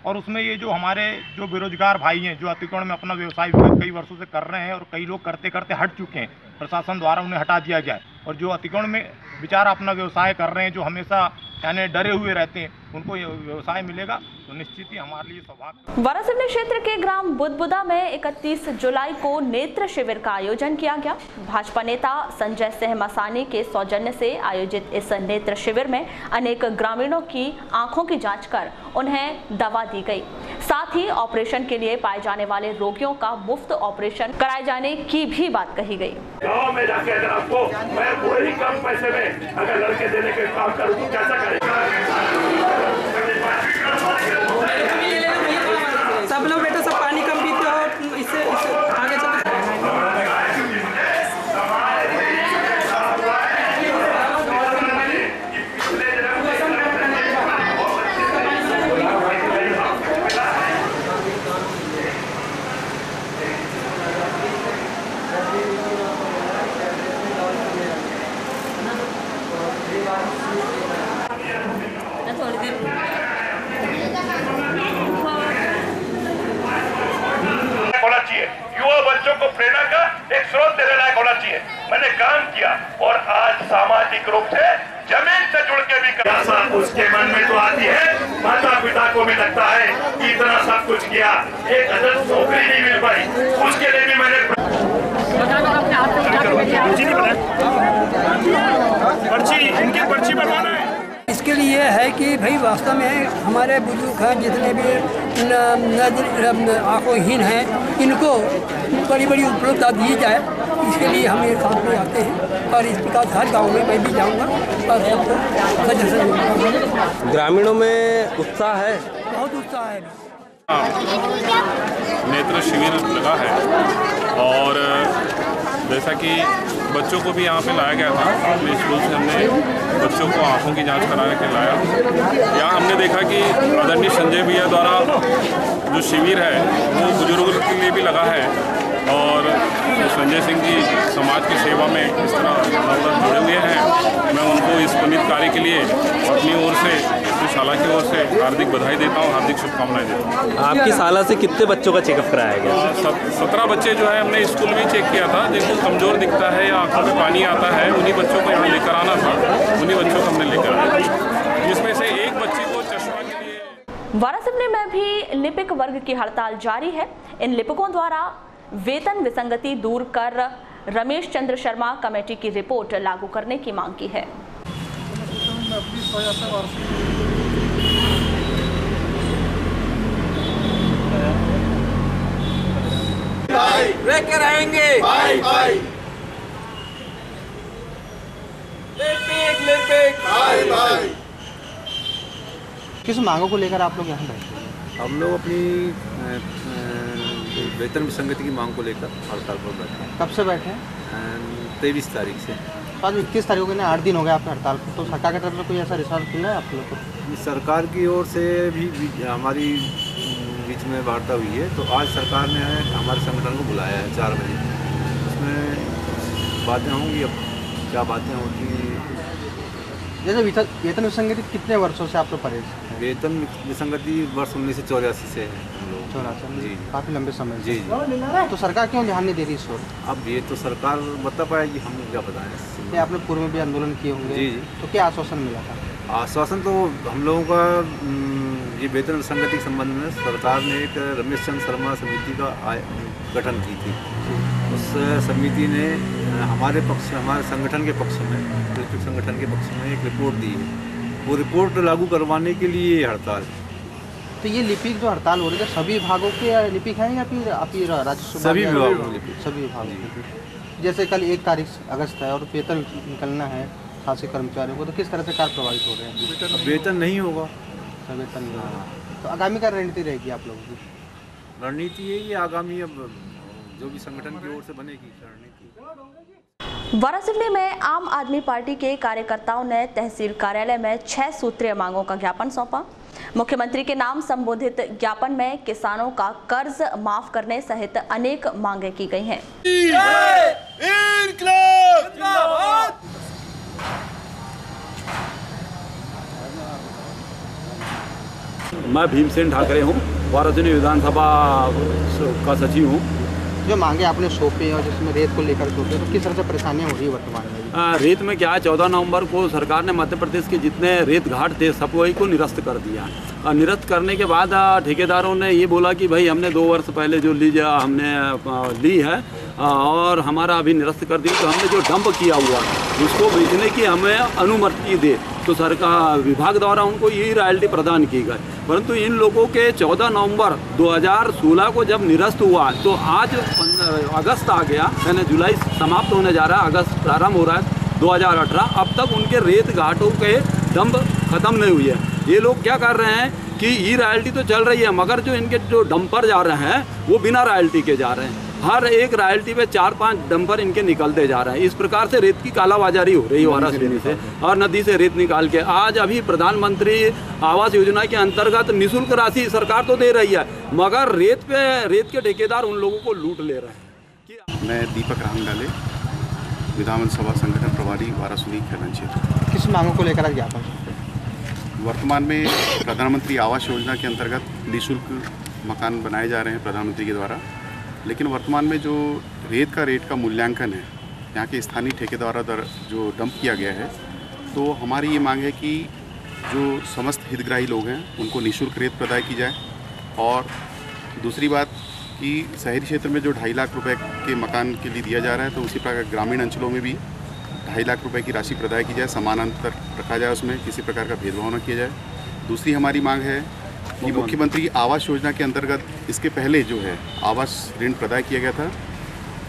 और उसमें ये जो हमारे जो बेरोजगार भाई हैं जो अतिक्रमण में अपना व्यवसाय कई वर्षों से कर रहे हैं, और कई लोग करते करते हट चुके हैं, प्रशासन द्वारा उन्हें हटा दिया गया है, और जो अतिक्रमण में बेचारा अपना व्यवसाय कर रहे हैं, जो हमेशा यानी डरे हुए रहते हैं, उनको ये व्यवसाय मिलेगा तो निश्चित ही हमारे लिए सौभाग्य। वारासिवनी क्षेत्र के ग्राम बुदबुदा में 31 जुलाई को नेत्र शिविर का आयोजन किया गया। भाजपा नेता संजय सिंह मसानी के सौजन्य से आयोजित इस नेत्र शिविर में अनेक ग्रामीणों की आंखों की जांच कर उन्हें दवा दी गई। साथ ही ऑपरेशन के लिए पाए जाने वाले रोगियों का मुफ्त ऑपरेशन कराए जाने की भी बात कही गई। गाँव में जाके अगर आपको मैं पूरे कम पैसे में अगर लड़के देने के काम करूँ तो कैसा करेगा? सब लोग बेटा सब पानी कम पीते हो, इससे आगे चलते युवा बच्चों को प्रेरणा का एक स्रोत देने लायक होना चाहिए। मैंने काम किया और आज सामाजिक रूप से जमीन से जुड़ के भी उसके मन में तो आती है, माता पिता को भी लगता है कि इतना सब कुछ किया, एक अदद नौकरी नहीं मिल पाई, उसके लिए भी मैंने पर्ची इनकी पर्ची बनवाना है। इसके लिए है कि भाई वास्तव में हमारे बुजुर्ग हैं जितने भी आंखोंहीन हैं, इनको बड़ी बड़ी उपलब्धता दी जाए, इसके लिए हम ये साथ में आते हैं। और इस प्रकार हर गाँव में मैं भी जाऊँगा और सबको सजेशन। ग्रामीणों में उत्साह है, बहुत उत्साह है। नेत्र शिविर लगा है और जैसा कि बच्चों को भी यहाँ पे लाया गया था, अपने स्कूल से हमने बच्चों को आँखों की जांच कराने के लाया। यहाँ हमने देखा कि आदरणीय संजय भैया द्वारा जो शिविर है वो बुजुर्गों के लिए भी लगा है और संजय सिंह जी समाज की सेवा में इस तरह जुड़े हुए हैं। मैं उनको इस पुनीत कार्य के लिए अपनी ओर से, अपनी शाला की ओर से हार्दिक बधाई देता हूँ, हार्दिक शुभकामनाएं देता हूँ। आपकी शाला से कितने बच्चों का चेकअप कराया गया? 17 बच्चे जो है हमने स्कूल में चेक किया था, जिनको कमज़ोर दिखता है या आँखों में पानी आता है, उन्हीं बच्चों को यहाँ लेकर आना था, उन्हीं बच्चों को हमने लेकर आया, जिसमें से एक बच्ची को चश्मा के लिए। वारासिवनी में भी लिपिक वर्ग की हड़ताल जारी है। इन लिपिकों द्वारा वेतन विसंगति दूर कर रमेश चंद्र शर्मा कमेटी की रिपोर्ट लागू करने की मांग की है। लेके रहेंगे किस मांगों को लेकर आप लोग यहाँ बैठे हैं? हम लोग अपनी वेतन विसंगति की मांग को लेकर हड़ताल पर बैठे हैं। कब से बैठे हैं? 23 तारीख से। तो आज 21 तारीख को 8 दिन हो गए आपके हड़ताल को, तो सरकार की तरफ से कोई ऐसा रिस्पॉन्स मिला है आप लोग को? सरकार की ओर से भी हमारी बीच में वार्ता हुई है, तो आज सरकार ने हमारे संगठन को बुलाया है 4 बजे। उसमें बातें होंगी, अब क्या बातें होती हैं। जैसे वेतन विसंगति कितने वर्षों से आप लोग परहेज? वेतन विसंगति वर्ष 1984 से है हम लोग। 84 जी, काफ़ी लंबे समय से। जी। तो सरकार क्यों ध्यान नहीं दे रही इस ओर? अब ये तो सरकार बता पाएगी, हम क्या बताएं। आपने पूर्व में भी आंदोलन किए होंगे। जी। तो क्या आश्वासन मिला था? आश्वासन तो हम लोगों का ये वेतन विसंगति के संबंध में सरकार ने एक रमेश चंद्र शर्मा समिति का गठन की थी। उस समिति ने हमारे संगठन के पक्ष में, लिपिक संगठन के पक्ष में एक रिपोर्ट दी है। वो रिपोर्ट लागू करवाने के लिए ये हड़ताल। तो ये लिपिक जो हड़ताल हो रही है सभी विभागों के लिपिक हैं या फिर आप ही राजस्व? सभी विभागों के लिपिक। सभी विभागों के। जैसे कल 1 तारीख अगस्त है और वेतन निकलना है शासकीय कर्मचारियों को, तो किस तरह से कार्य प्रभावित हो रहे हैं? अब वेतन नहीं होगा। वेतन नहीं होगा तो आगामी क्या रणनीति रहेगी आप लोगों की? रणनीति यही आगामी अब जो भी संगठन की ओर से बनेगी रणनीति। वारासिवनी में आम आदमी पार्टी के कार्यकर्ताओं ने तहसील कार्यालय में 6 सूत्रीय मांगों का ज्ञापन सौंपा। मुख्यमंत्री के नाम संबोधित ज्ञापन में किसानों का कर्ज माफ करने सहित अनेक मांगे की गई हैं। मैं भीमसेन ठाकरे हूँ, वारासिवनी विधानसभा का सचिव हूँ। जो मांगे आपने सौंपे और जिसमें रेत को लेकर सौंपे, तो किस तरह से परेशानियाँ हो रही है वर्तमान में? रेत में क्या है, 14 नवंबर को सरकार ने मध्य प्रदेश के जितने रेत घाट थे सब वही को निरस्त कर दिया। निरस्त करने के बाद ठेकेदारों ने ये बोला कि भाई हमने 2 वर्ष पहले जो लीज हमने ली है और हमारा अभी निरस्त कर दी, तो हमने जो डंप किया हुआ उसको बेचने की हमें अनुमति दे। तो सरकार विभाग द्वारा उनको यही रॉयल्टी प्रदान की गई। परंतु इन लोगों के 14 नवंबर 2016 को जब निरस्त हुआ तो आज अगस्त आ गया, यानी जुलाई समाप्त होने जा रहा है, अगस्त प्रारंभ हो रहा है 2018। अब तक उनके रेत घाटों के डंप खत्म नहीं हुई है। ये लोग क्या कर रहे हैं कि ये रॉयल्टी तो चल रही है, मगर जो इनके जो डंपर जा रहे हैं वो बिना रॉयल्टी के जा रहे हैं। हर एक रॉयल्टी पे 4-5 डंपर इनके निकलते जा रहे हैं। इस प्रकार से रेत की कालाबाजारी हो रही है वारासिवनी से, और नदी से रेत निकाल के। आज अभी प्रधानमंत्री आवास योजना के अंतर्गत निःशुल्क राशि सरकार तो दे रही है, मगर रेत के ठेकेदार उन लोगों को लूट ले रहे हैं। मैं दीपक रामडाले, विधानसभा संगठन प्रभारी वारासिवनी खैलन क्षेत्र। किस मांगों को लेकर ज्ञापन? वर्तमान में प्रधानमंत्री आवास योजना के अंतर्गत निःशुल्क मकान बनाए जा रहे हैं प्रधानमंत्री के द्वारा, लेकिन वर्तमान में जो रेत का मूल्यांकन है यहाँ के स्थानीय ठेकेदारों द्वारा जो डंप किया गया है, तो हमारी ये मांग है कि जो समस्त हितग्राही लोग हैं उनको निःशुल्क रेत प्रदान की जाए। और दूसरी बात कि शहरी क्षेत्र में जो 2.5 लाख रुपए के मकान के लिए दिया जा रहा है, तो उसी प्रकार ग्रामीण अंचलों में भी 2.5 लाख रुपए की राशि प्रदान की जाए, समानांतर रखा जाए, उसमें किसी प्रकार का भेदभाव न किया जाए। दूसरी हमारी मांग है कि मुख्यमंत्री आवास योजना के अंतर्गत इसके पहले जो है आवास ऋण प्रदान किया गया था,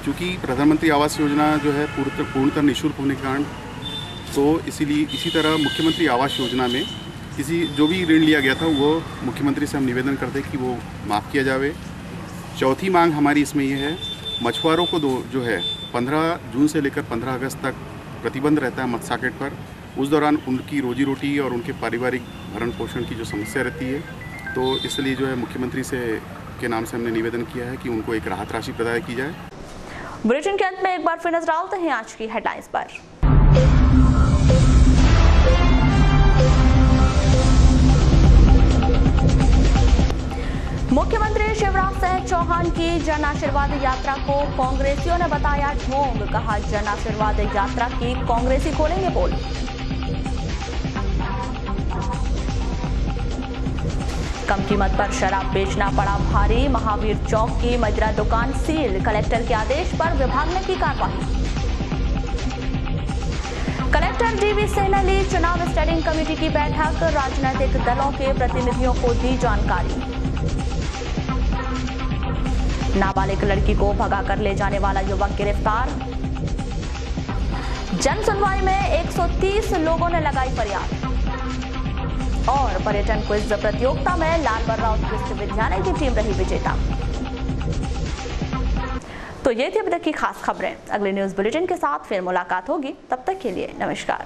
क्योंकि प्रधानमंत्री आवास योजना जो है पूर्णतः निःशुल्क होने के कारण, तो इसीलिए इसी तरह मुख्यमंत्री आवास योजना में किसी जो भी ऋण लिया गया था वो मुख्यमंत्री से हम निवेदन करते हैं कि वो माफ़ किया जाए। चौथी मांग हमारी इसमें ये है, मछुआरों को जो है 15 जून से लेकर 15 अगस्त तक प्रतिबंध रहता है मत्स्य साकेट पर। उस दौरान उनकी रोजी रोटी और उनके पारिवारिक भरण पोषण की जो समस्या रहती है, तो इसलिए जो है मुख्यमंत्री से के नाम से हमने निवेदन किया है कि उनको एक राहत राशि प्रदान की जाए। बुलेटिन के अंत में एक बार फिर नजर डालते हैं आज की हेडलाइंस पर। मुख्यमंत्री शिवराज सिंह चौहान की जन आशीर्वाद यात्रा को कांग्रेसियों ने बताया ढोंग। कहा, जन आशीर्वाद यात्रा की कांग्रेसी खोलेंगे पोल। कम कीमत पर शराब बेचना पड़ा भारी। महावीर चौक की मदिरा दुकान सील। कलेक्टर के आदेश पर विभाग ने की कार्रवाई। कलेक्टर डीवी सिंह ने ली चुनाव स्टेयरिंग कमेटी की बैठक। राजनीतिक दलों के प्रतिनिधियों को दी जानकारी। नाबालिग लड़की को भगाकर ले जाने वाला युवक गिरफ्तार। जन सुनवाई में 130 लोगों ने लगाई फरियाद। और पर्यटन क्विज प्रतियोगिता में लाल बर्रा उत्कृष्ट विद्यालय की टीम रही विजेता। तो ये थी अभी तक की खास खबरें। अगले न्यूज बुलेटिन के साथ फिर मुलाकात होगी, तब तक के लिए नमस्कार।